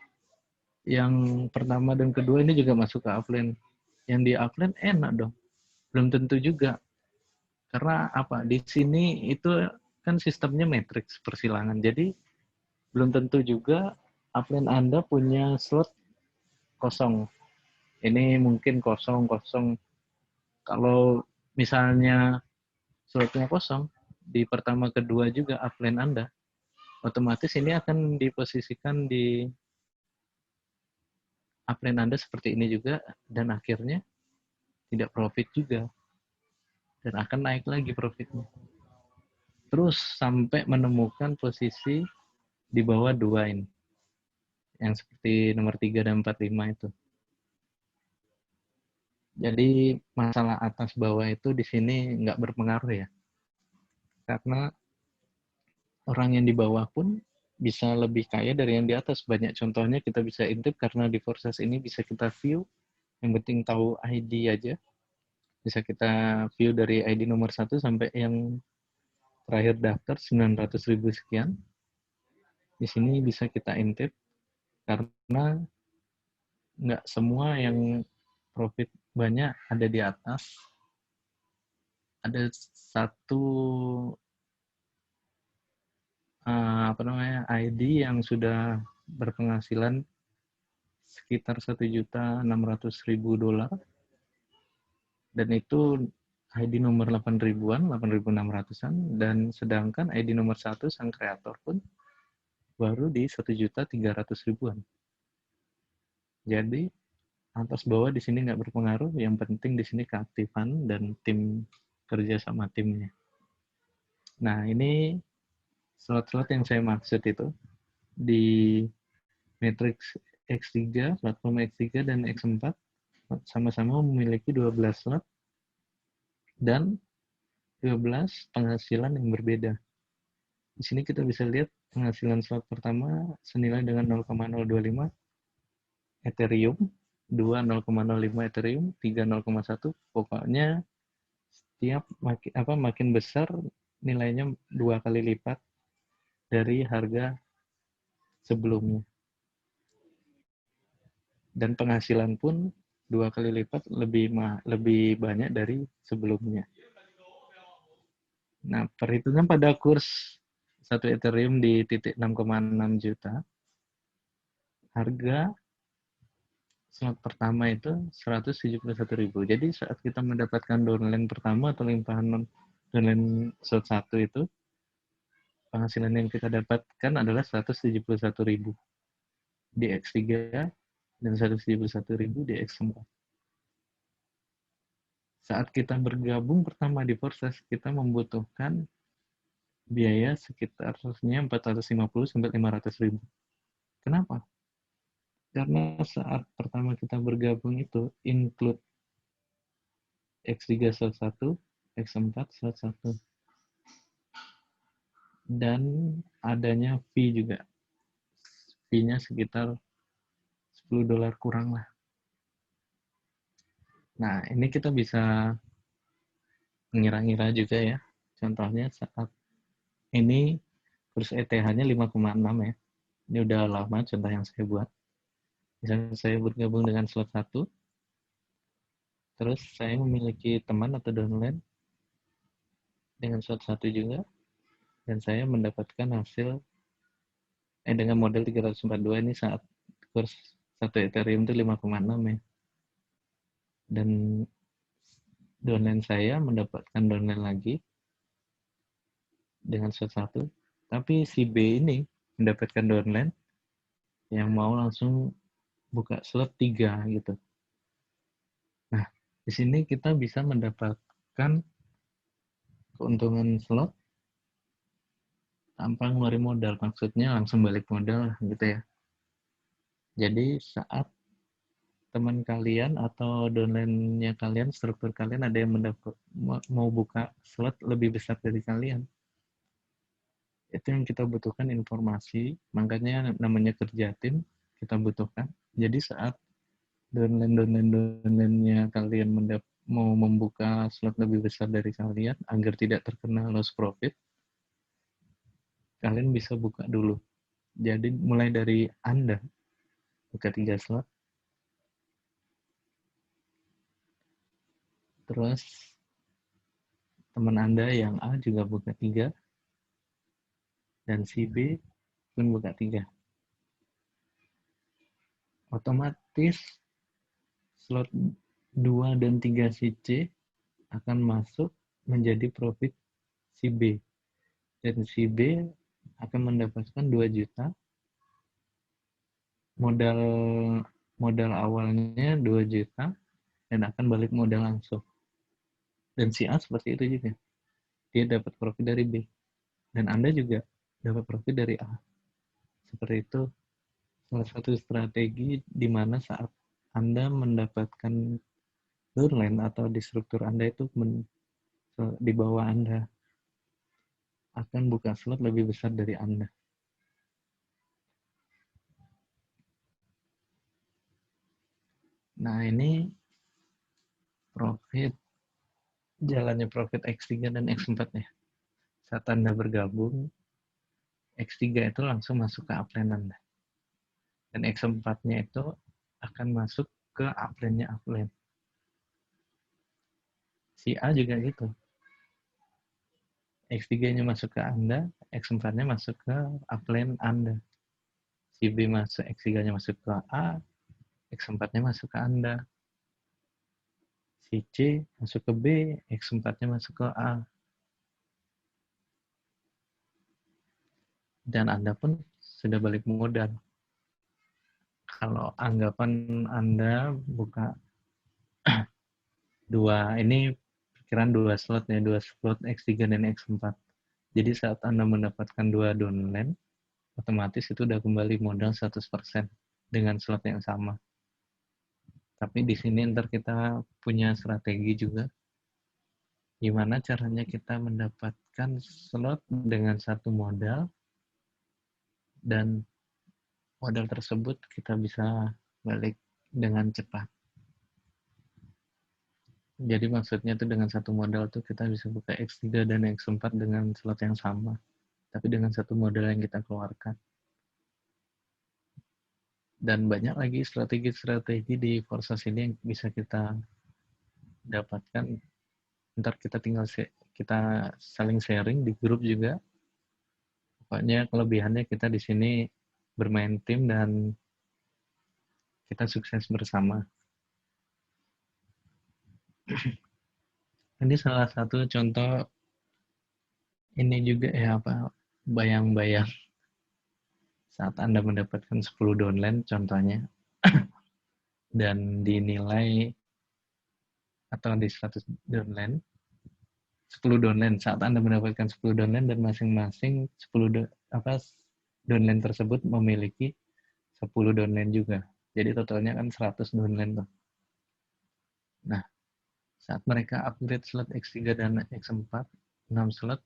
yang pertama dan kedua ini juga masuk ke upline. Yang di upline enak dong. Belum tentu juga. Karena apa? Di sini itu kan sistemnya matriks persilangan. Jadi belum tentu juga upline Anda punya slot kosong. Ini mungkin kosong. Kalau misalnya slotnya kosong, di pertama kedua juga upline Anda, otomatis ini akan diposisikan di upline Anda seperti ini juga, dan akhirnya tidak profit juga. Dan akan naik lagi profitnya. Terus sampai menemukan posisi di bawah 2 ini. Yang seperti nomor 3 dan 45 itu. Jadi masalah atas bawah itu di sini nggak berpengaruh ya. Karena orang yang di bawah pun bisa lebih kaya dari yang di atas. Banyak contohnya kita bisa intip karena di Forces ini bisa kita view. Yang penting tahu ID aja. Bisa kita view dari ID nomor 1 sampai yang terakhir daftar 900.000 sekian. Di sini bisa kita intip karena nggak semua yang profit banyak ada di atas. Ada satu ID yang sudah berpenghasilan sekitar $1.600.000 dan itu ID nomor 8 ribuan, 8.600-an, dan sedangkan ID nomor 1 sang kreator pun baru di 1.300.000-an. Jadi atas bawah di sini nggak berpengaruh, yang penting di sini keaktifan dan tim kerja sama timnya. Nah, ini slot-slot yang saya maksud itu di Matrix X3, platform X3 dan X4 sama-sama memiliki 12 slot dan 12 penghasilan yang berbeda. Di sini kita bisa lihat penghasilan slot pertama senilai dengan 0,025 Ethereum, 2 0,05 Ethereum, 3 0,1. Pokoknya setiap makin besar nilainya 2 kali lipat dari harga sebelumnya. Dan penghasilan pun 2 kali lipat lebih banyak dari sebelumnya. Nah, perhitungan pada kurs 1 Ethereum di titik 6,6 juta, harga slot pertama itu 171.000. Jadi saat kita mendapatkan downline pertama atau limpahan downline slot 1 itu, penghasilan yang kita dapatkan adalah 171.000 di X3 dan 171.000 di X4. Saat kita bergabung pertama di Forces, kita membutuhkan biaya sekitarnya 450 sampai 500.000. Kenapa? Karena saat pertama kita bergabung itu include X3 slot 1, X4 slot 1. Dan adanya fee juga. Fee-nya sekitar $10 kurang lah. Nah, ini kita bisa mengira-ngira juga ya. Contohnya saat ini kurs ETH-nya 5,6 ya. Ini udah lama contoh yang saya buat. Misalnya saya bergabung dengan slot 1, terus saya memiliki teman atau downline dengan slot 1 juga, dan saya mendapatkan hasil dengan model 342 ini saat kurs 1 Ethereum itu 5,6 ya. Dan downline saya mendapatkan downline lagi dengan slot 1, tapi si B ini mendapatkan downline yang mau langsung buka slot 3 gitu. Nah, di sini kita bisa mendapatkan keuntungan slot tanpa ngeluarin modal, maksudnya langsung balik modal gitu ya. Jadi saat teman kalian atau downline-nya kalian, struktur kalian ada yang mau buka slot lebih besar dari kalian, itu yang kita butuhkan informasi, makanya namanya kerja tim kita butuhkan. Jadi saat downline-nya kalian mau membuka slot lebih besar dari kalian agar tidak terkena loss profit, kalian bisa buka dulu. Jadi mulai dari Anda buka 3 slot, terus teman Anda yang A juga buka 3, dan si B pun buka 3. Otomatis slot 2 dan 3 si C akan masuk menjadi profit si B. Dan si B akan mendapatkan 2 juta. Modal awalnya 2 juta dan akan balik modal langsung. Dan si A seperti itu juga. Dia dapat profit dari B. Dan Anda juga dapat profit dari A. Seperti itu salah satu strategi di mana saat Anda mendapatkan downline atau di struktur Anda itu di bawah Anda akan buka slot lebih besar dari Anda. Nah, ini profit, jalannya profit X3 dan X4 ya. Saat Anda bergabung, X3 itu langsung masuk ke upline Anda. Dan X4-nya itu akan masuk ke upline-nya upline. Si A juga gitu. X3-nya masuk ke Anda, X4-nya masuk ke upline Anda. Si B masuk, X3-nya masuk ke A, X4-nya masuk ke Anda. Si C masuk ke B, X4-nya masuk ke A. Dan Anda pun sudah balik modal. Kalau anggapan Anda buka ini perkiraan 2 slot ya, 2 slot X3 dan X4. Jadi saat Anda mendapatkan 2 downline, otomatis itu udah kembali modal 100% dengan slot yang sama. Tapi di sini ntar kita punya strategi juga. Gimana caranya kita mendapatkan slot dengan satu modal, dan modal tersebut kita bisa balik dengan cepat. Jadi maksudnya tuh dengan satu modal tuh kita bisa buka X3 dan X4 dengan slot yang sama, tapi dengan satu modal yang kita keluarkan. Dan banyak lagi strategi-strategi di Forsas ini yang bisa kita dapatkan. Ntar kita tinggal kita saling sharing di grup juga. Pokoknya kelebihannya kita di sini bermain tim dan kita sukses bersama. Ini salah satu contoh ini juga ya, bayang-bayang saat Anda mendapatkan 10 downline contohnya dan dinilai atau di 100 downline, 10 downline saat Anda mendapatkan 10 downline dan masing-masing 10 downline tersebut memiliki 10 downline juga. Jadi totalnya kan 100 downline tuh. Nah, saat mereka upgrade slot X3 dan X4, 6 slot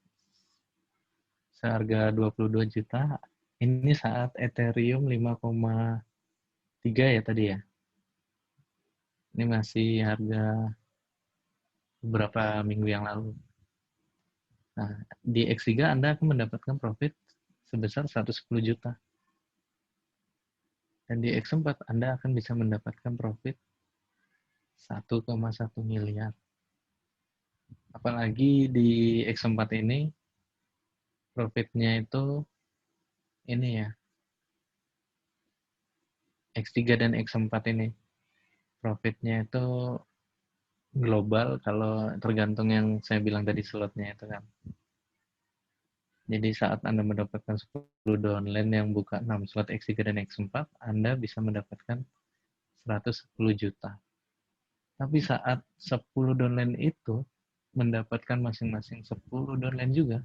seharga 22 juta, ini saat Ethereum 5,3 ya tadi ya. Ini masih harga beberapa minggu yang lalu. Nah, di X3 Anda akan mendapatkan profit sebesar 110 juta. Dan di X4 Anda akan bisa mendapatkan profit 1,1 miliar. Apalagi di X4 ini profitnya itu ini ya, X3 dan X4 ini profitnya itu global kalau tergantung yang saya bilang tadi slotnya itu kan. Jadi saat Anda mendapatkan 10 downline yang buka 6 slot X3 dan X4, Anda bisa mendapatkan 110 juta. Tapi saat 10 downline itu mendapatkan masing-masing 10 downline juga,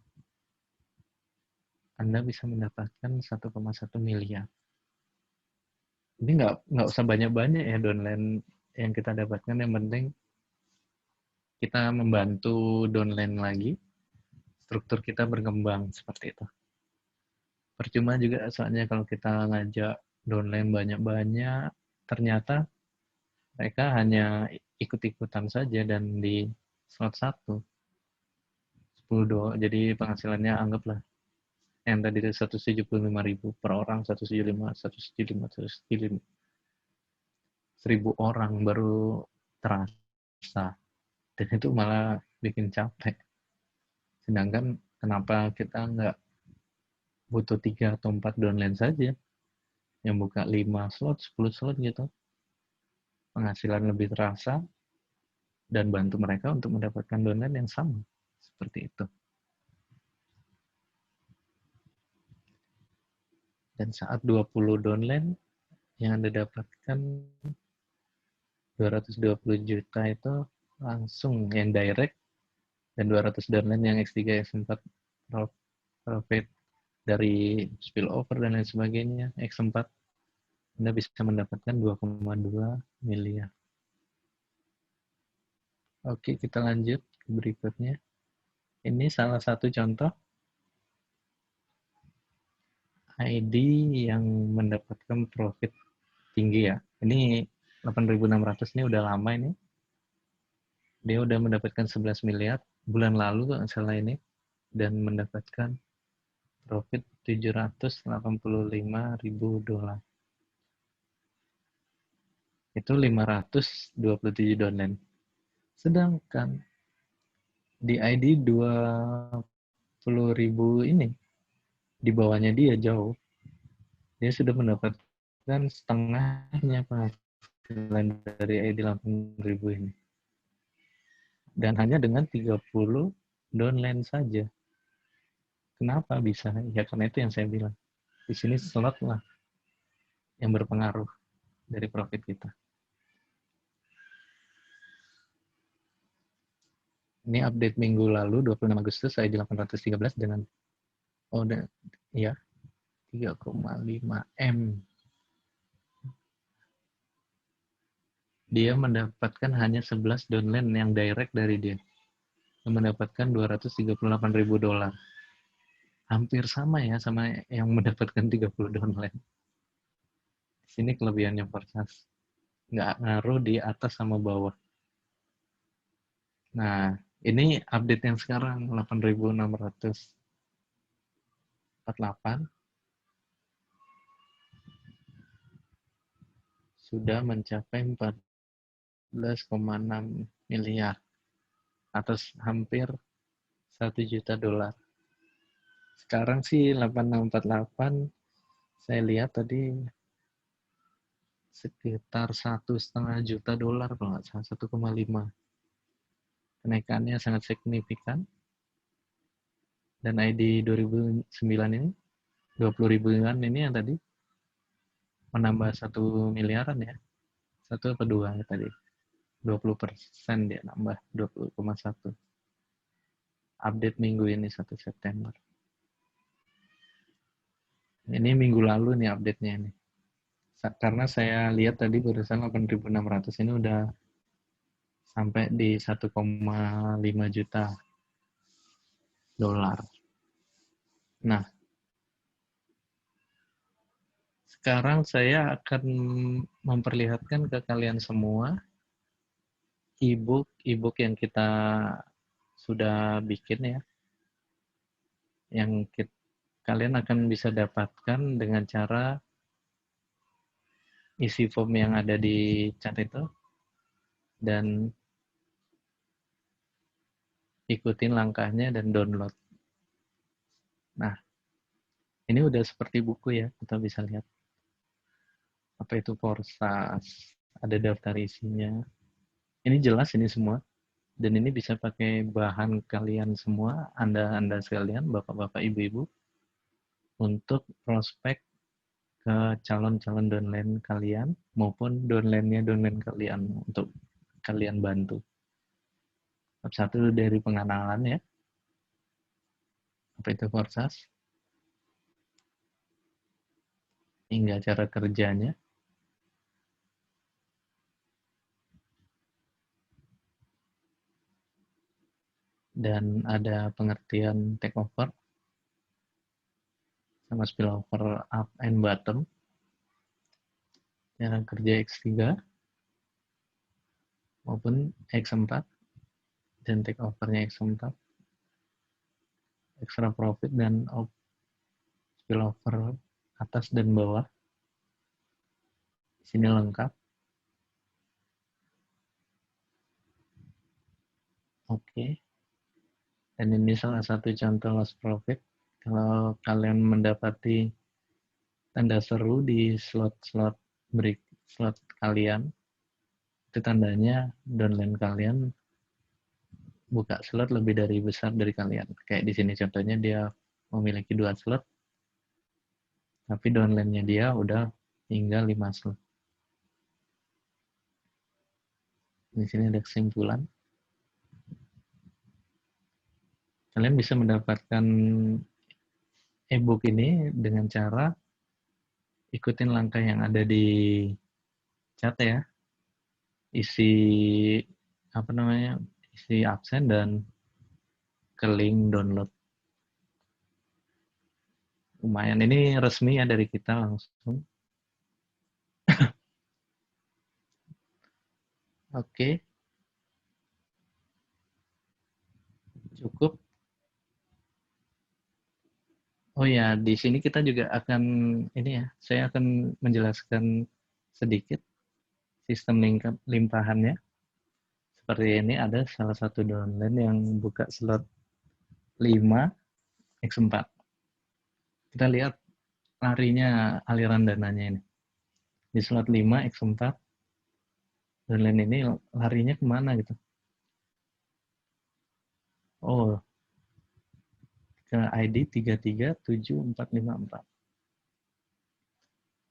Anda bisa mendapatkan 1,1 miliar. Ini nggak usah banyak-banyak ya downline yang kita dapatkan, yang penting kita membantu downline lagi, struktur kita berkembang seperti itu. Percuma juga soalnya kalau kita ngajak downline banyak-banyak, ternyata mereka hanya ikut-ikutan saja dan di slot 1 10 jadi penghasilannya anggaplah yang tadi 175.000 per orang, 175, 1,000 orang baru terasa, dan itu malah bikin capek. Sedangkan kenapa kita nggak butuh 3 atau 4 downline saja yang buka 5 slot, 10 slot gitu, penghasilan lebih terasa dan bantu mereka untuk mendapatkan downline yang sama seperti itu. Dan saat 20 downline yang Anda dapatkan 220 juta itu langsung yang direct, dan 200 downline yang X3, X4 profit dari spillover dan lain sebagainya, X4 Anda bisa mendapatkan 2,2 miliar. Oke, kita lanjut ke berikutnya. Ini salah satu contoh ID yang mendapatkan profit tinggi ya. Ini 8.600 ini udah lama ini. Dia udah mendapatkan 11 miliar bulan lalu kalau salah ini, dan mendapatkan profit 785.000 dolar. Itu 527 downline. Sedangkan di ID 20.000 ini, di bawahnya dia jauh, dia sudah mendapatkan setengahnya penghasilan dari ID 8.000 ini. Dan hanya dengan 30 downline saja. Kenapa bisa? Ya karena itu yang saya bilang. Di sini slot lah yang berpengaruh dari profit kita. Ini update minggu lalu 26 Agustus ID 813 dengan ya 3,5 M. Dia mendapatkan hanya 11 downline yang direct dari dia. Yang mendapatkan $238.000. Hampir sama ya sama yang mendapatkan 30 downline. Di sini kelebihannya Forsas. Nggak ngaruh di atas sama bawah. Nah, ini update yang sekarang 8.648 sudah mencapai 14,6 miliar atas hampir 1 juta dolar. Sekarang sih 8.648 saya lihat tadi sekitar 1,5 juta dolar kalau nggak salah, 1,5. Kenaikannya sangat signifikan. Dan ID 2009 ini 20 ribuan ini yang tadi menambah 1 miliaran ya. 1 atau 2 ya tadi. 20% dia nambah 20,1. Update minggu ini 1 September. Ini minggu lalu nih update-nya ini. Karena saya lihat tadi barusan 8.600 ini udah sampai di 1,5 juta dolar. Nah, sekarang saya akan memperlihatkan ke kalian semua e-book yang kita sudah bikin ya. Yang kalian akan bisa dapatkan dengan cara isi form yang ada di chat itu dan ikutin langkahnya dan download. Nah, ini udah seperti buku ya, kita bisa lihat. Apa itu Forsas, ada daftar isinya. Ini jelas ini semua. Dan ini bisa pakai bahan kalian semua, Anda sekalian, bapak-bapak, ibu-ibu, untuk prospek ke calon-calon downline kalian maupun downline kalian untuk kalian bantu. Satu dari pengenalan ya. Apa itu Forsas? Hingga cara kerjanya. Dan ada pengertian takeover sama spillover up and bottom. Cara kerja X3 maupun X4 dan takeovernya X4. Extra profit dan spillover atas dan bawah. Di sini lengkap. Oke. Dan ini salah satu contoh loss profit. Kalau kalian mendapati tanda seru di slot break slot kalian, itu tandanya downline kalian buka slot lebih dari besar dari kalian. Kayak di sini contohnya dia memiliki 2 slot, tapi downline-nya dia udah tinggal 5 slot. Di sini ada kesimpulan. Kalian bisa mendapatkan e-book ini dengan cara ikutin langkah yang ada di chat ya. Isi absen dan ke link download. Lumayan, ini resmi ya dari kita langsung. Oke. Cukup. Oh ya, di sini kita juga akan saya akan menjelaskan sedikit sistem limpahannya. Seperti ini ada salah satu downline yang buka slot 5 X4. Kita lihat larinya aliran dananya ini. Di slot 5 X4 downline ini larinya kemana gitu. Oh, ke ID 337454.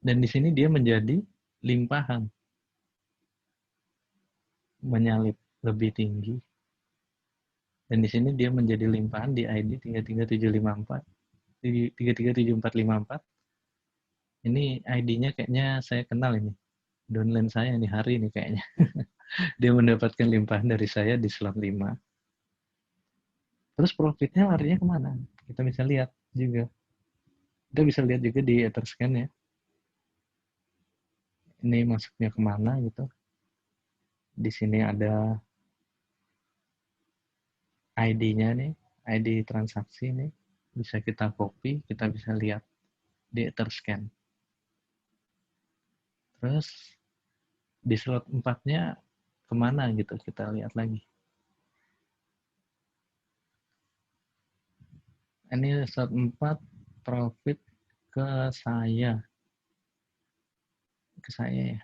Dan di sini dia menjadi limpahan, menyalip lebih tinggi. Dan di sini dia menjadi limpahan di ID 33754. 33754. Ini ID-nya kayaknya saya kenal ini. Downline saya ini hari ini kayaknya. Dia mendapatkan limpahan dari saya di slot 5. Terus profitnya larinya kemana? Kita bisa lihat juga. Kita bisa lihat juga di Etherscan ya. Ini masuknya kemana gitu. Di sini ada ID-nya nih, ID transaksi nih. Bisa kita copy, kita bisa lihat di Etherscan. Terus di slot 4-nya kemana gitu, kita lihat lagi. Ini slot 4 profit ke saya. Ke saya ya.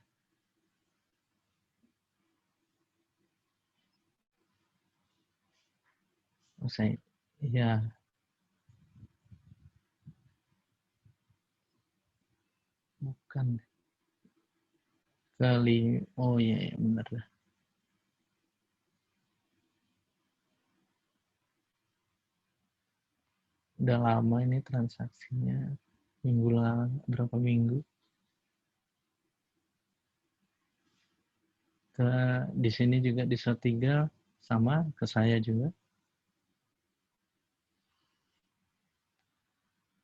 Oh, saya, ya. Bukan. Oh iya, ya, benar dah. Udah lama ini transaksinya. Berapa minggu. Di sini juga di slot 3 sama ke saya juga.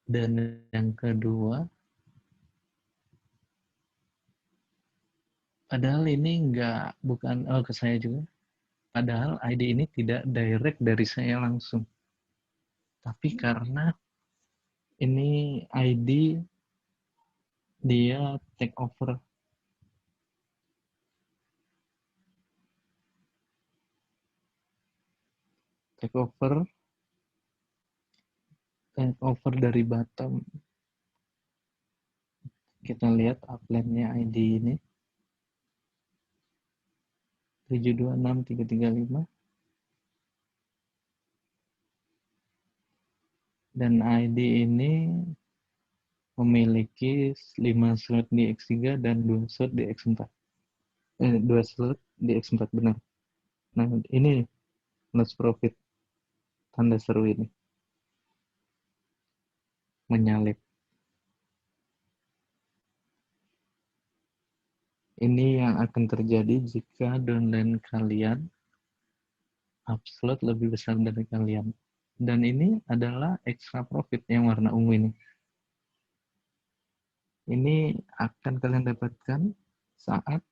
Dan yang kedua, padahal ini bukan ke saya juga. Padahal ID ini tidak direct dari saya langsung. Tapi karena ini ID dia take over. Take over dari bottom. Kita lihat upline-nya ID ini. 726335. Dan ID ini memiliki 5 slot di X3 dan 2 slot di X4. 2 slot di X4 benar. Nah, ini loss profit. Tanda seru ini. Menyalip. Ini yang akan terjadi jika downline kalian upslot lebih besar dari kalian. Dan ini adalah extra profit yang warna ungu ini. Ini akan kalian dapatkan saat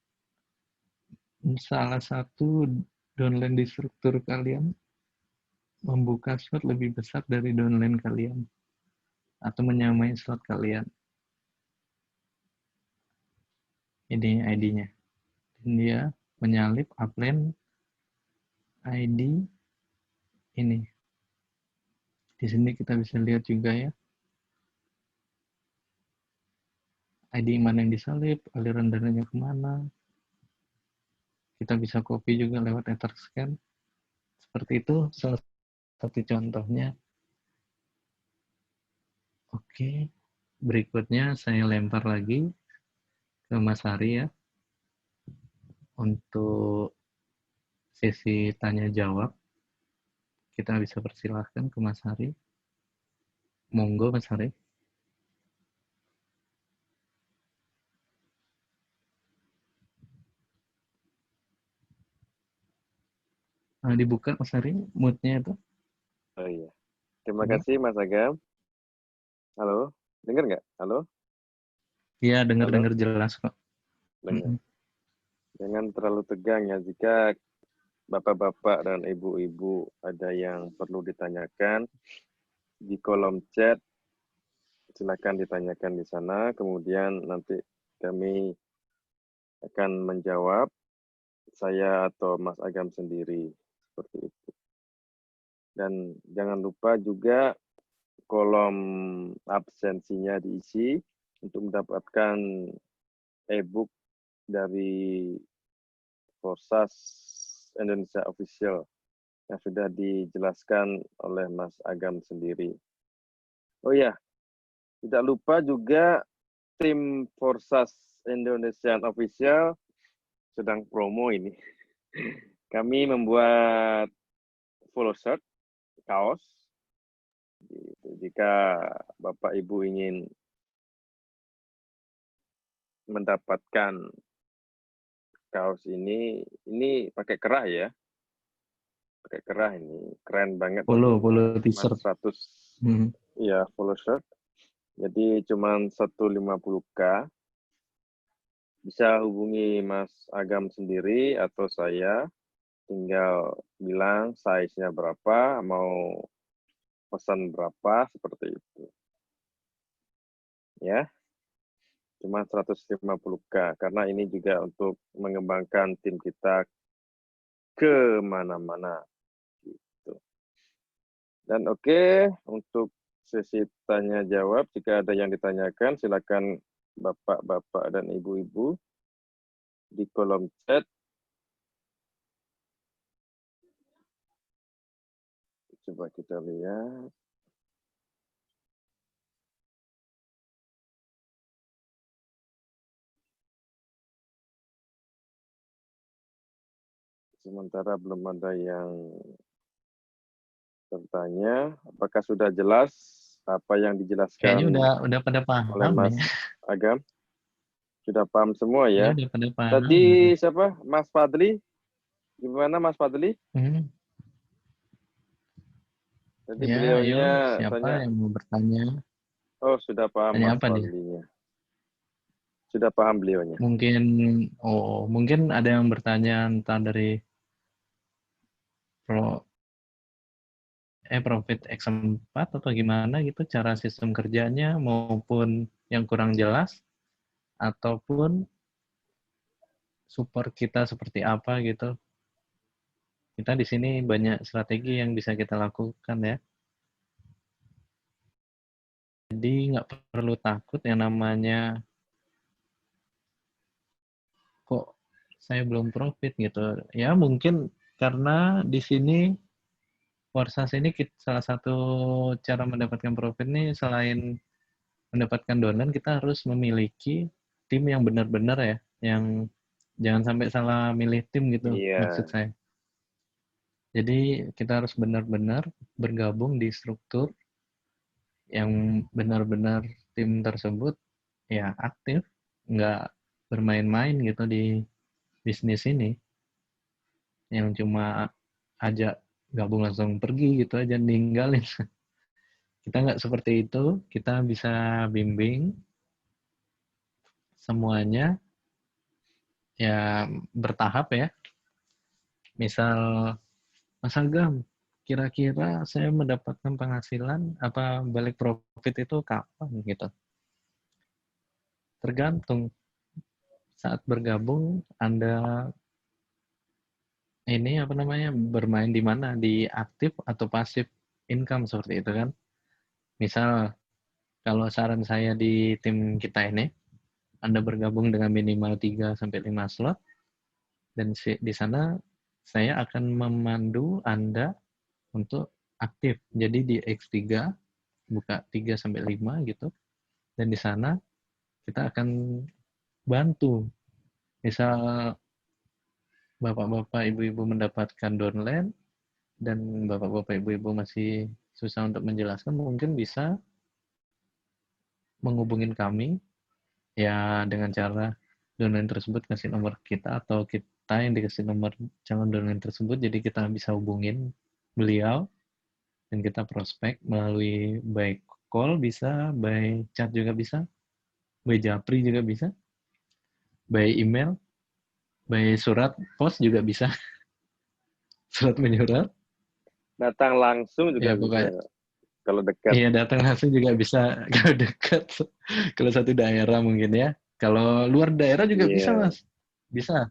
salah satu downline di struktur kalian membuka slot lebih besar dari downline kalian atau menyamai slot kalian. Ini ID-nya. Dan dia menyalip upline ID ini. Di sini kita bisa lihat juga ya. ID mana yang disalip, aliran dananya kemana. Kita bisa copy juga lewat Etherscan. Seperti itu salah satu contohnya. Oke, berikutnya saya lempar lagi ke Mas Hari ya. Untuk sesi tanya jawab. Kita bisa persilahkan ke Mas Hari. Monggo Mas Hari. Dibuka Mas Hari, mood-nya itu. Oh iya. Terima kasih Mas Agam. Halo, dengar nggak? Halo? Iya, dengar jelas kok. Dengar. Jangan terlalu tegang ya jika bapak-bapak dan ibu-ibu ada yang perlu ditanyakan di kolom chat. Silakan ditanyakan di sana, kemudian nanti kami akan menjawab, saya atau Mas Agam sendiri, seperti itu. Dan jangan lupa juga kolom absensinya diisi untuk mendapatkan e-book dari Forsas Indonesia Official yang sudah dijelaskan oleh Mas Agam sendiri. Oh ya, tidak lupa juga tim Forsas Indonesian Official sedang promo ini. Kami membuat polo shirt, kaos. Gitu. Jika Bapak Ibu ingin mendapatkan kaos ini pakai kerah ya. Pakai kerah ini. Keren banget. Polo Cuma t-shirt. 100. Ya, polo shirt. Jadi cuma 150K. Bisa hubungi Mas Agam sendiri atau saya. Tinggal bilang size-nya berapa, mau pesan berapa, seperti itu. Ya, cuma 150K. Karena ini juga untuk mengembangkan tim kita ke mana-mana. Gitu. Dan oke, untuk sesi tanya jawab, jika ada yang ditanyakan, silakan Bapak-bapak dan Ibu-ibu di kolom chat. Coba kita lihat. Sementara belum ada yang bertanya. Apakah sudah jelas apa yang dijelaskan Kayaknya udah pada paham oleh Mas ya. Agam? Sudah paham semua ya? Udah pada paham. Tadi siapa? Mas Fadli? Gimana Mas Fadli? Tadi Ya, beliaunya ayo, siapa tanya. yang mau bertanya? Oh, sudah paham Tanya Mas apa dia? Fadlinya. Sudah paham beliaunya. Mungkin ada yang bertanya entah dari Profit X4 atau gimana gitu cara sistem kerjanya, maupun yang kurang jelas, ataupun support kita seperti apa gitu. Kita di sini banyak strategi yang bisa kita lakukan ya. Jadi nggak perlu takut yang namanya kok saya belum profit gitu. Ya mungkin karena di sini Forsas ini salah satu cara mendapatkan profit nih, selain mendapatkan donan, kita harus memiliki tim yang benar-benar ya, yang jangan sampai salah milih tim gitu maksud saya. Jadi kita harus benar-benar bergabung di struktur yang benar-benar tim tersebut ya aktif, nggak bermain-main gitu di bisnis ini, yang cuma ajak gabung langsung pergi gitu aja ninggalin. Kita nggak seperti itu, kita bisa bimbing semuanya ya bertahap ya. Misal Mas Agam, kira-kira saya mendapatkan penghasilan apa balik profit itu kapan gitu. Tergantung saat bergabung Anda ini bermain di mana, di aktif atau pasif income seperti itu kan. Misal kalau saran saya di tim kita ini, Anda bergabung dengan minimal 3 sampai 5 slot, dan di sana saya akan memandu Anda untuk aktif. Jadi di X3 buka 3 sampai 5 gitu. Dan di sana kita akan bantu. Misal bapak-bapak ibu-ibu mendapatkan downline dan bapak-bapak ibu-ibu masih susah untuk menjelaskan, mungkin bisa menghubungin kami ya dengan cara downline tersebut kasih nomor kita atau kita yang dikasih nomor calon downline tersebut, jadi kita bisa hubungin beliau dan kita prospek melalui by call bisa, by chat juga bisa, by japri juga bisa, by email, by surat pos juga bisa. Surat menyurat. Datang langsung juga ya, bisa. Kalau dekat. Iya, datang langsung juga bisa kalau dekat. Kalau satu daerah mungkin ya. Kalau luar daerah juga bisa, Mas. Bisa.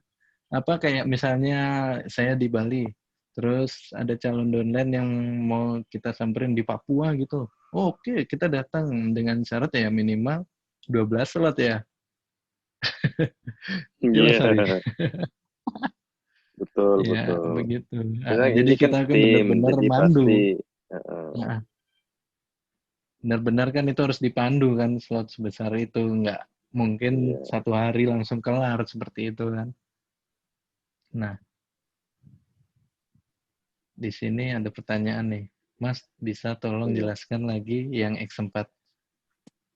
Apa kayak misalnya saya di Bali, terus ada calon downline yang mau kita samperin di Papua gitu. Oh, oke, kita datang dengan syarat ya minimal 12 slot ya. Gila, sorry. Betul, ya, betul. begitu. Jadi kita akan benar-benar mandu. Benar-benar kan itu harus dipandu kan, slot sebesar itu, nggak mungkin Iya. 1 hari langsung kelar seperti itu kan. Nah, di sini ada pertanyaan nih. Mas, bisa tolong Iya. jelaskan lagi yang X4?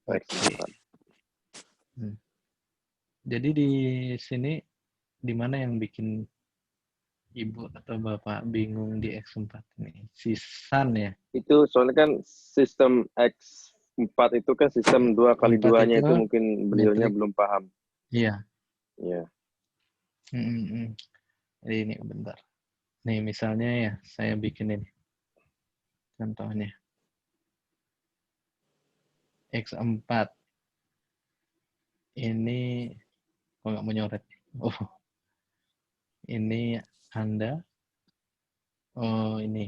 Oke. X4. Jadi di sini di mana yang bikin ibu atau bapak bingung di X4 ini? Si San ya? Itu soalnya kan sistem X4 itu kan sistem 4 2x2-nya itu itu mungkin beliaunya metrik. belum paham. Iya. Iya. Jadi ini bentar. Nih misalnya ya, saya bikin ini. Contohnya. X4. Ini, kok nggak mau nyoret? Oh, ini Anda. Oh, ini.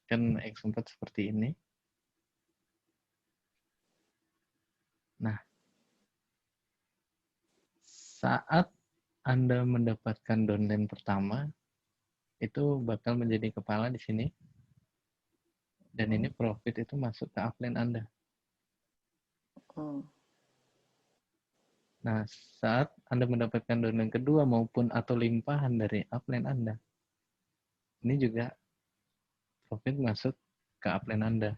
Kan X4 seperti ini. Nah, saat Anda mendapatkan downline pertama, itu bakal menjadi kepala di sini. Dan ini profit itu masuk ke upline Anda. Nah, saat Anda mendapatkan downline kedua maupun atau limpahan dari upline Anda, ini juga profit masuk ke upline Anda.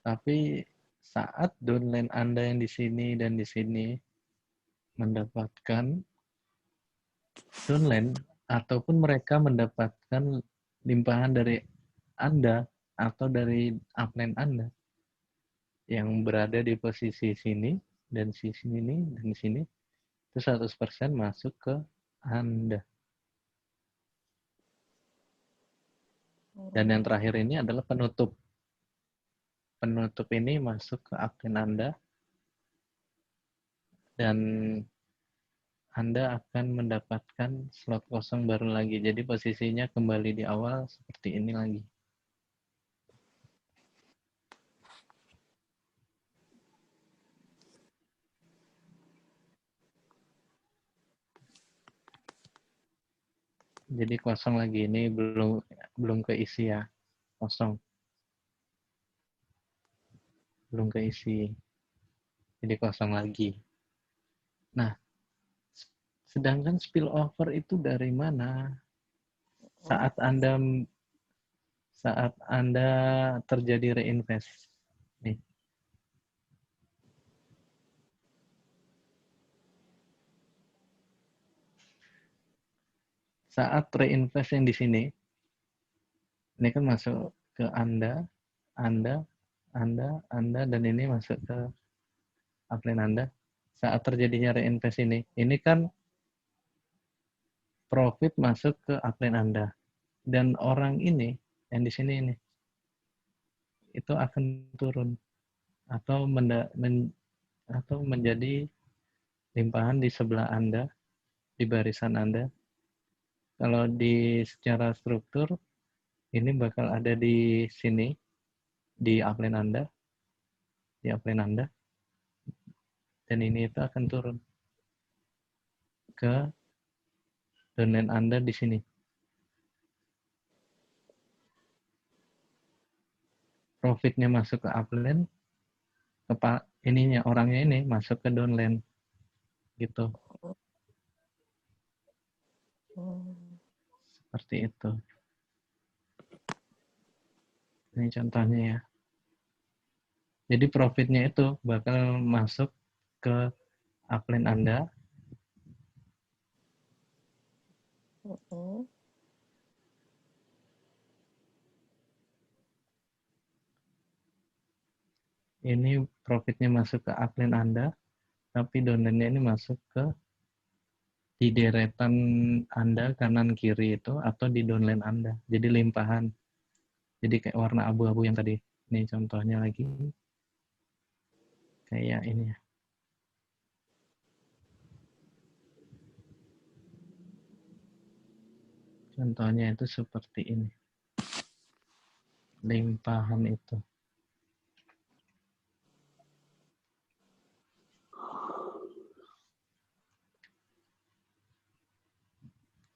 Tapi saat downline Anda yang di sini dan di sini mendapatkan downline ataupun mereka mendapatkan limpahan dari Anda atau dari upline Anda yang berada di posisi sini dan sisi ini dan sini, itu 100% masuk ke Anda. Dan yang terakhir ini adalah penutup. Penutup ini masuk ke upline Anda dan Anda akan mendapatkan slot kosong baru lagi. Jadi posisinya kembali di awal seperti ini lagi. Jadi kosong lagi, ini belum keisi ya, kosong. Belum keisi. Jadi kosong lagi. Nah, sedangkan spillover itu dari mana? Saat Anda terjadi reinvest. Nih. Saat reinvest yang di sini, ini kan masuk ke Anda, dan ini masuk ke upline Anda. Saat terjadinya reinvest ini kan profit masuk ke upline Anda. Dan orang ini, yang di sini ini, itu akan turun. Atau menjadi limpahan di sebelah Anda, di barisan Anda. Kalau di secara struktur, ini bakal ada di sini, di upline Anda, dan ini itu akan turun ke downline Anda di sini. Profitnya masuk ke upline, orangnya ini masuk ke downline, gitu. Seperti itu. Ini contohnya ya. Jadi profitnya itu bakal masuk ke upline Anda. Ini profitnya masuk ke upline Anda, tapi downline-nya ini masuk ke di deretan Anda kanan kiri itu atau di downline Anda. Jadi limpahan. Jadi kayak warna abu-abu yang tadi. Ini contohnya lagi. Kayak ini ya. Contohnya itu seperti ini. Limpahan itu.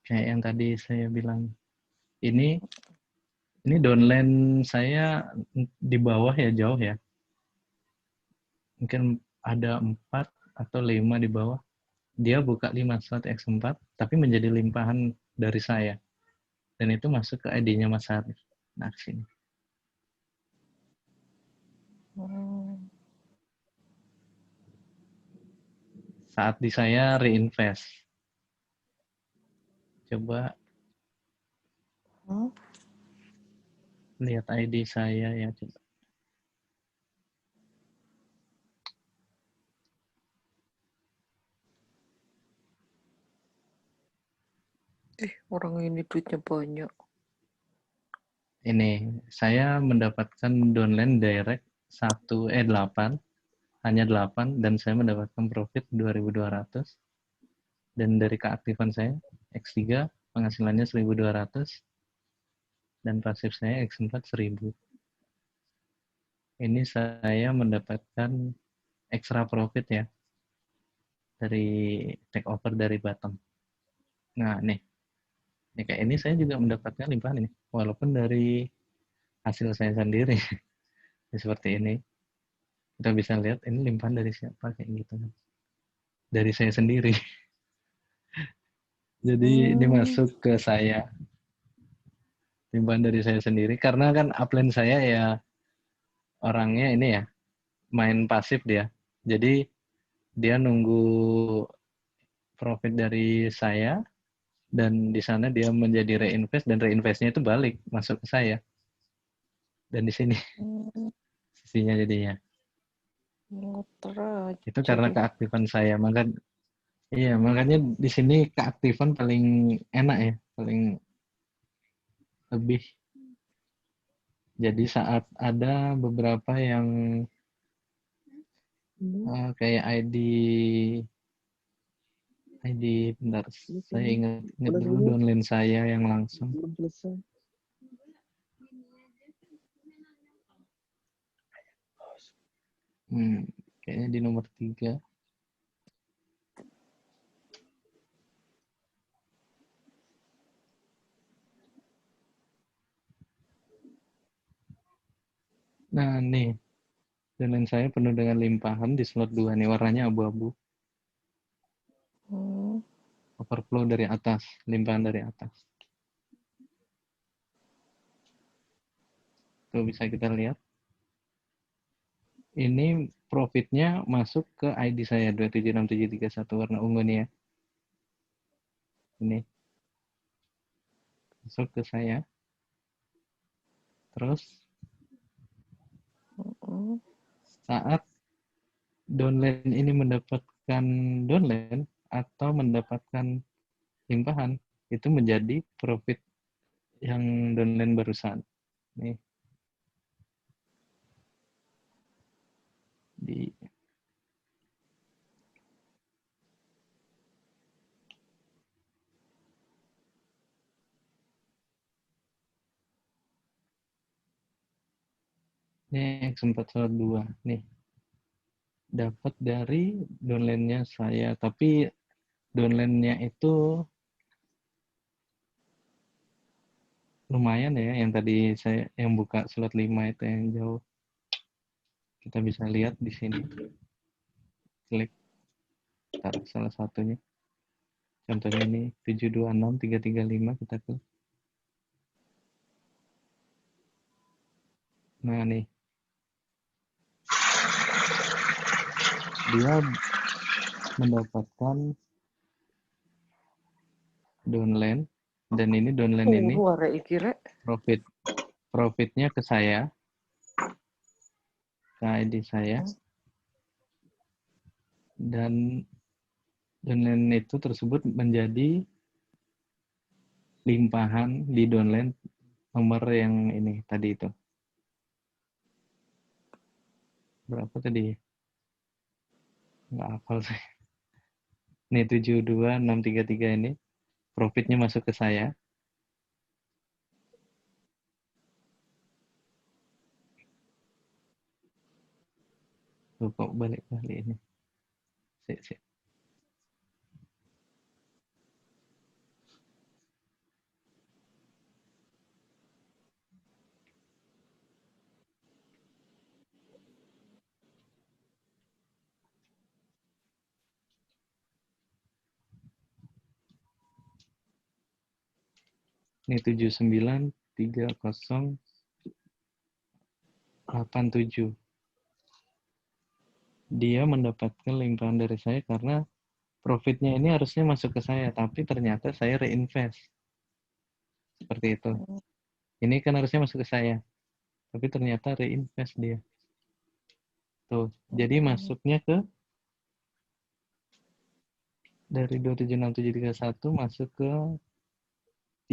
Kayak yang tadi saya bilang. Ini downline saya di bawah ya, jauh ya. mungkin ada 4 atau 5 di bawah. Dia buka 5 slot X4 tapi menjadi limpahan dari saya. Dan itu masuk ke ID-nya Mas Arif. Nah, sini. Saat di saya reinvest. Coba lihat ID saya ya, coba. Orang ini duitnya banyak. Ini saya mendapatkan downline direct 8, hanya 8, dan saya mendapatkan profit 2.200. Dan dari keaktifan saya X3 penghasilannya 1.200 dan pasif saya X4 1.000. Ini saya mendapatkan extra profit ya dari take over dari bottom. Nah, nih kayak ini saya juga mendapatkan limpahan ini, walaupun dari hasil saya sendiri. Seperti ini. Kita bisa lihat ini limpahan dari siapa, kayak gitu. Dari saya sendiri. Jadi ini masuk ke saya. Limpahan dari saya sendiri. Karena kan upline saya ya orangnya ini ya, main pasif dia. Jadi dia nunggu profit dari saya, dan di sana dia menjadi reinvest, dan reinvestnya itu balik masuk ke saya. Dan di sini sisinya jadinya. Itu karena keaktifan saya. Makanya di sini keaktifan paling enak ya, paling lebih. Jadi saat ada beberapa yang kayak ID bentar, saya ingat dulu downline saya yang langsung. Belum selesai. Kayaknya di nomor 3. Nah, nih. Downline saya penuh dengan limpahan di slot 2 nih, warnanya abu-abu. Overflow dari atas, limpahan dari atas. Tuh bisa kita lihat. Ini profitnya masuk ke ID saya 276731 warna ungu nih ya. Ini masuk ke saya. Terus saat downline ini mendapatkan downline atau mendapatkan limpahan, itu menjadi profit yang downline barusan. Nih. Di Ini X412 nih. Dapat dari downline-nya saya, tapi downline-nya itu lumayan ya, yang tadi saya yang buka slot 5 itu yang jauh. Kita bisa lihat di sini. Klik taruh salah satunya. Contohnya ini 726335, kita klik. Nah, nih. Dia mendapatkan downline, dan ini downline ini profitnya ke saya, ke ID saya, dan downline itu tersebut menjadi limpahan di downline nomor yang ini tadi itu. Berapa tadi? Nggak hafal sih. Ini 72633 ini. Profitnya masuk ke saya. Tuh, kok balik-balik ini. Sip. Ini 793087. Dia mendapatkan limpahan dari saya karena profitnya ini harusnya masuk ke saya, tapi ternyata saya reinvest. Seperti itu. Ini kan harusnya masuk ke saya, tapi ternyata reinvest dia. Tuh, jadi masuknya ke dari 276731 masuk ke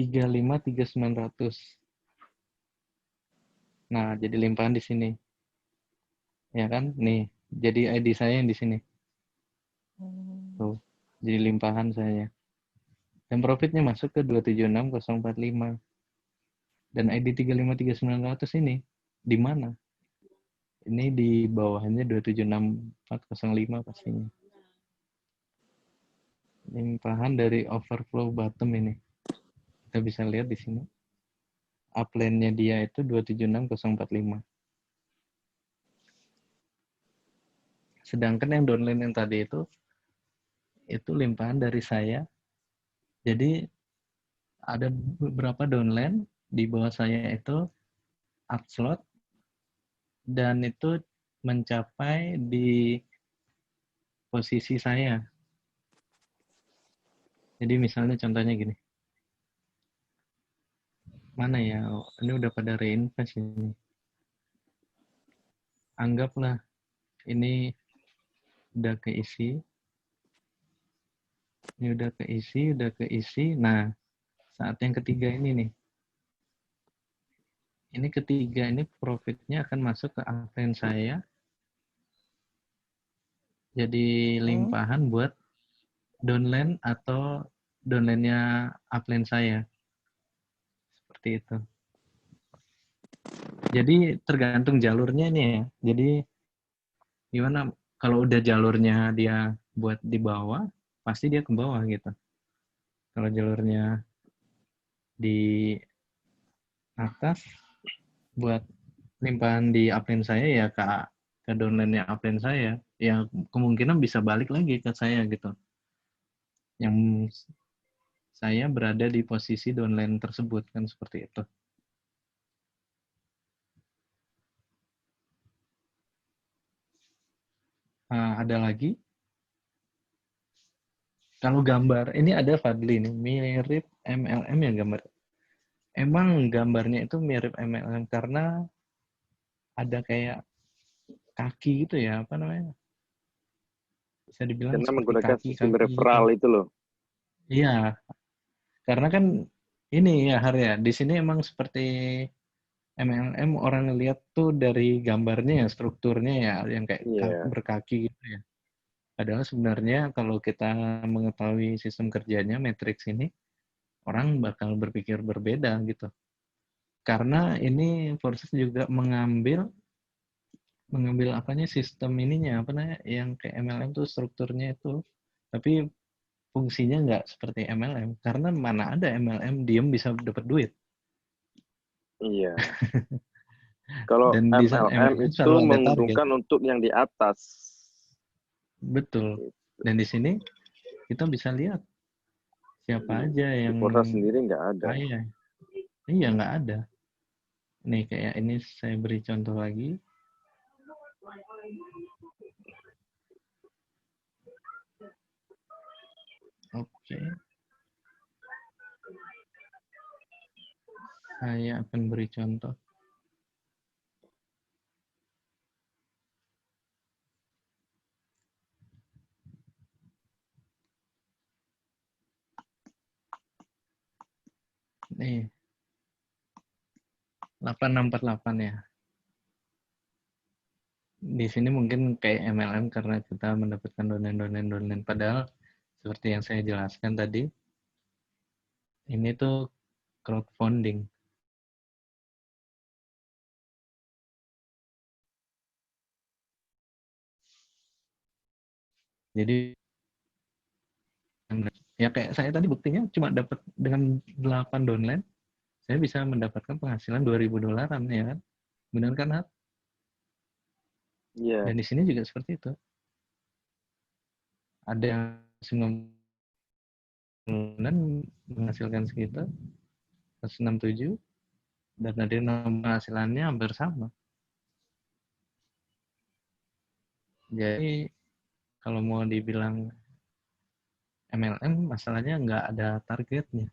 353900. Nah, jadi limpahan di sini. Ya kan? Nih, jadi ID saya yang di sini. Tuh, jadi limpahan saya. Dan profitnya masuk ke 276045. Dan ID 353900 ini di mana? Ini di bawahnya 276405 pastinya. Limpahan dari overflow bottom ini. Kita bisa lihat di sini. Upline-nya dia itu 276045. Sedangkan yang downline yang tadi itu limpahan dari saya. Jadi ada beberapa downline di bawah saya itu upslot dan itu mencapai di posisi saya. Jadi misalnya contohnya gini. Mana ya? Ini udah pada reinvest ini. Anggaplah ini udah keisi. Ini udah keisi. Nah, saat yang ketiga ini nih. Ini ketiga ini profitnya akan masuk ke upline saya. Jadi limpahan buat downline atau downline-nya upline saya. Seperti itu. Jadi tergantung jalurnya nih ya. Jadi gimana kalau udah jalurnya dia buat di bawah, pasti dia ke bawah gitu. Kalau jalurnya di atas buat limpahan di upline saya ya ke downline-nya upline saya, ya kemungkinan bisa balik lagi ke saya gitu. Yang saya berada di posisi downline tersebut kan seperti itu. Nah, ada lagi. Kalau gambar, ini ada Fadli nih, mirip MLM ya gambar. Emang gambarnya itu mirip MLM karena ada kayak kaki gitu ya, apa namanya? Bisa dibilang Karena seperti menggunakan sistem kaki-kaki gitu. referral itu loh. Iya, karena kan ini ya Har ya, di sini emang seperti MLM orang lihat tuh dari gambarnya ya, strukturnya ya, yang kayak Iya. berkaki gitu ya. Padahal sebenarnya kalau kita mengetahui sistem kerjanya, matriks ini, orang bakal berpikir berbeda gitu. Karena ini Forces juga mengambil apanya sistem ininya apa namanya yang kayak MLM tuh strukturnya itu, tapi fungsinya nggak seperti MLM karena mana ada MLM diem bisa dapat duit. Iya. Kalau Dan di saat MLM MLM itu selalu ada target. menguntungkan untuk yang di atas. Betul. Dan di sini kita bisa lihat siapa aja Di yang Forsa sendiri nggak ada. kaya. Iya nggak ada. Nih kayak ini saya beri contoh lagi. Oke. Saya akan beri contoh. Nih. 8648 ya. Di sini mungkin kayak MLM karena kita mendapatkan domain. Padahal seperti yang saya jelaskan tadi, ini tuh crowdfunding. Jadi ya kayak saya tadi buktinya cuma dapat dengan 8 downline, saya bisa mendapatkan penghasilan $2.000 ya kan? Benar kan, Hat? Iya. Dan di sini juga seperti itu. Ada yang 9 bulan menghasilkan segitu, 167 dan tadi nomor penghasilannya hampir sama. Jadi kalau mau dibilang MLM, masalahnya nggak ada targetnya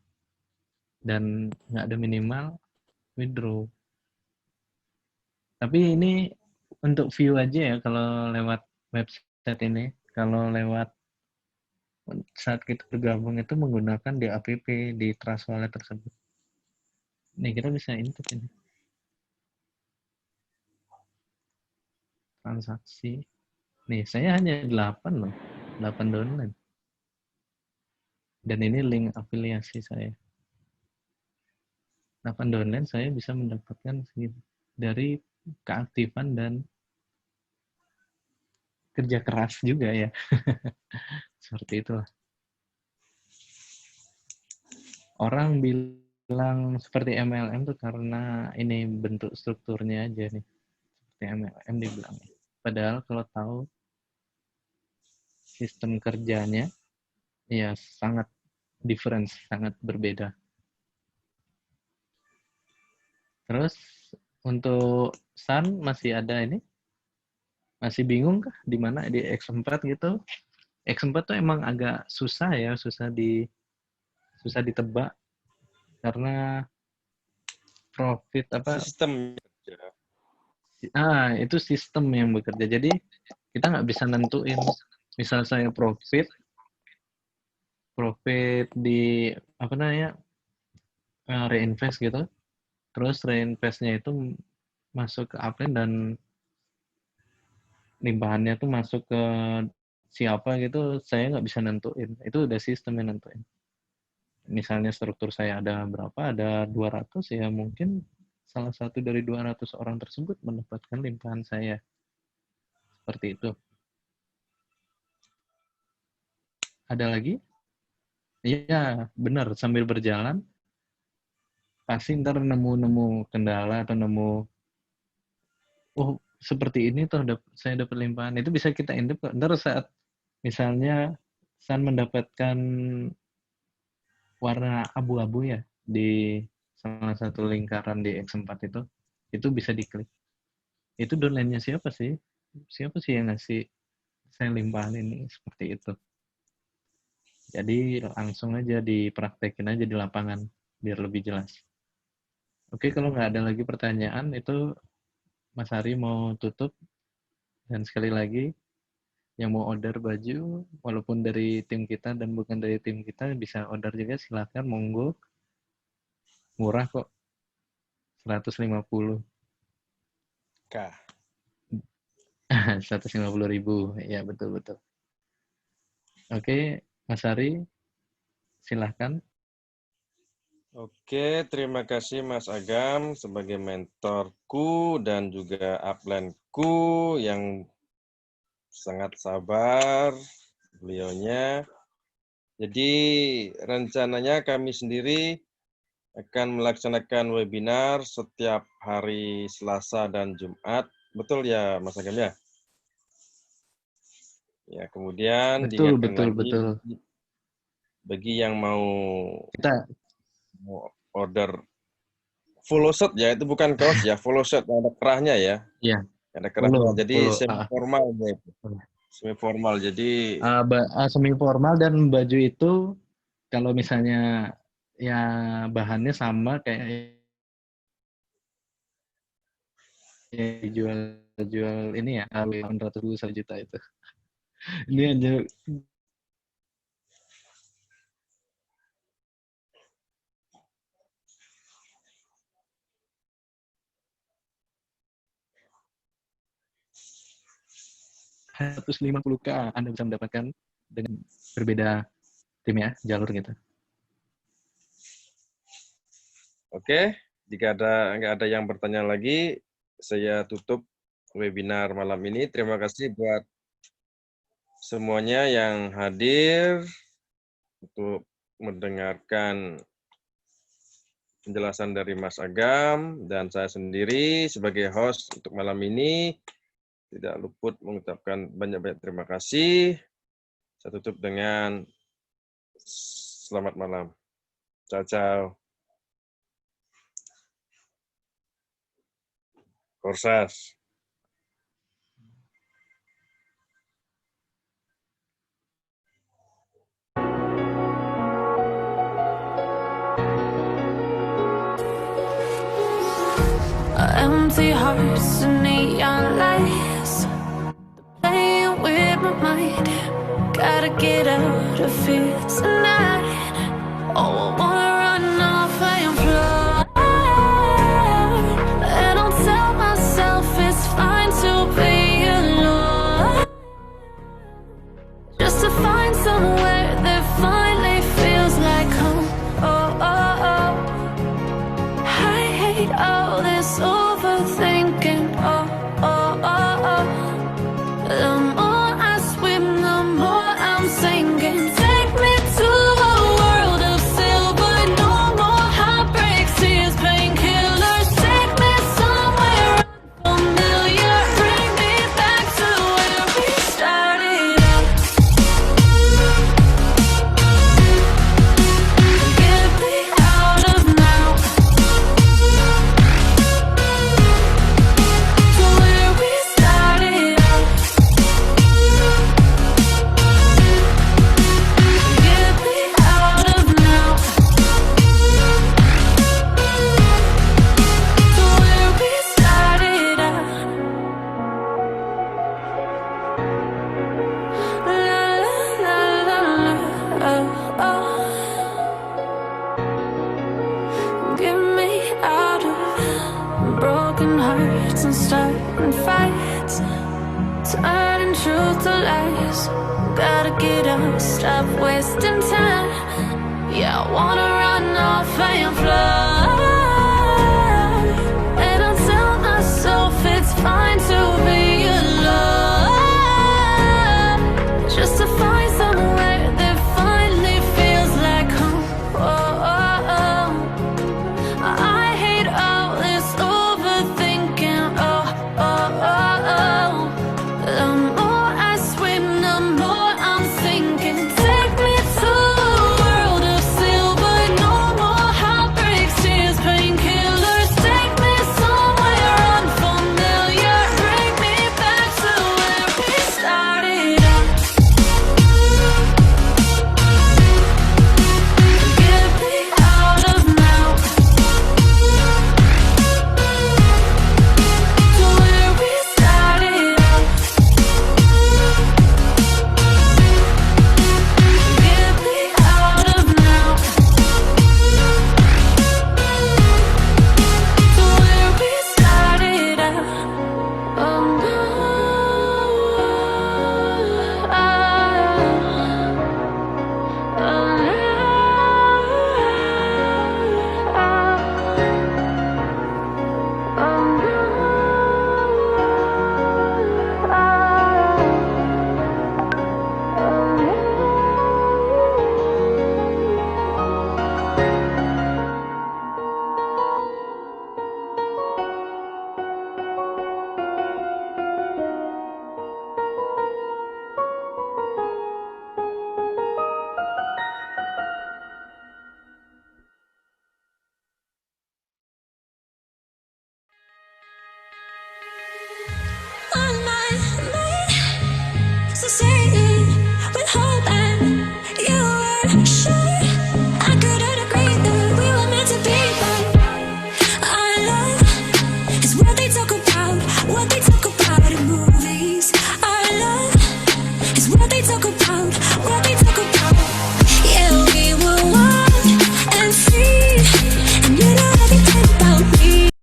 dan nggak ada minimal withdraw. Tapi ini untuk view aja ya kalau lewat website ini. Kalau lewat saat kita bergabung itu menggunakan di app di Trust Wallet tersebut. Nih kita bisa input ini. Transaksi. Nih saya hanya 8 loh. 8 downline. Dan ini link afiliasi saya. 8 downline saya bisa mendapatkan segitu. Dari keaktifan dan kerja keras juga ya. Seperti itulah. Orang bilang seperti MLM tuh karena ini bentuk strukturnya aja nih. Seperti MLM dibilangnya. Padahal kalau tahu sistem kerjanya ya sangat difference, sangat berbeda. Terus untuk Sun masih ada ini? Masih bingung kah di mana di X4 gitu? X4 tuh emang agak susah ya, susah ditebak karena profit apa Sistem. itu sistem yang bekerja. Jadi kita nggak bisa nentuin. Misal saya profit di apa namanya reinvest gitu. Terus reinvestnya itu masuk ke upline dan limpahannya tuh masuk ke siapa gitu, saya nggak bisa nentuin. Itu udah sistem yang nentuin. Misalnya struktur saya ada berapa, ada 200 ya mungkin salah satu dari 200 orang tersebut mendapatkan limpahan saya. Seperti itu. Ada lagi? Iya, benar. Sambil berjalan, pasti ntar nemu kendala atau nemu, oh seperti ini tuh saya dapat limpahan. Itu bisa kita intip. Ntar saat misalnya San mendapatkan warna abu-abu ya di salah satu lingkaran di X4 itu bisa diklik. Itu downline-nya siapa sih? Siapa sih yang ngasih saya limpahan ini? Seperti itu. Jadi langsung aja dipraktekin aja di lapangan biar lebih jelas. Oke, kalau nggak ada lagi pertanyaan itu Mas Hari mau tutup. Dan sekali lagi yang mau order baju walaupun dari tim kita dan bukan dari tim kita bisa order juga, silakan monggo. Murah kok. 150. Kah. 150.000. Ya, betul. Oke, Mas Hari, silahkan. Oke, terima kasih Mas Agam sebagai mentorku dan juga upline-ku yang sangat sabar beliaunya. Jadi rencananya kami sendiri akan melaksanakan webinar setiap hari Selasa dan Jumat. Betul ya Mas Agam ya? Ya, kemudian diingatkan lagi bagi yang mau order follow set ya, itu bukan kaos ya, follow set ada kerahnya ya. Iya. Ada kerahnya. Jadi semi formal ya. Semi formal. Jadi semi formal dan baju itu kalau misalnya ya bahannya sama kayak jual ini ya 800.000 1 juta itu. Ini aja Rp150.000 Anda bisa mendapatkan dengan berbeda tim ya, jalur gitu. Oke, jika nggak ada yang bertanya lagi, saya tutup webinar malam ini. Terima kasih buat semuanya yang hadir untuk mendengarkan penjelasan dari Mas Agam dan saya sendiri sebagai host untuk malam ini. Tidak luput mengucapkan banyak-banyak terima kasih. Saya tutup dengan selamat malam. Ciao, ciao. Korsas. Empty hearts and neon lights, playing with my mind. Gotta get out of here tonight. Oh, I wanna run off and fly. And I'll tell myself it's fine to be alone, just to find somewhere that finally feels like home. Oh, oh, oh. I hate all this overthinking. Oh, oh, oh, oh. The more I swim, the more I'm sinking. Take me to a world of silver. No more heartbreaks, tears, painkillers. Take me somewhere unfamiliar. Bring me back to where we started out. Get me out of now, to where we started out. Get me out of now, to where we started out. La la la la la, oh, oh. Get me out of broken hearts and starting fights, turning truth to lies. Gotta get up, stop wasting time. Yeah, I wanna run off and fly.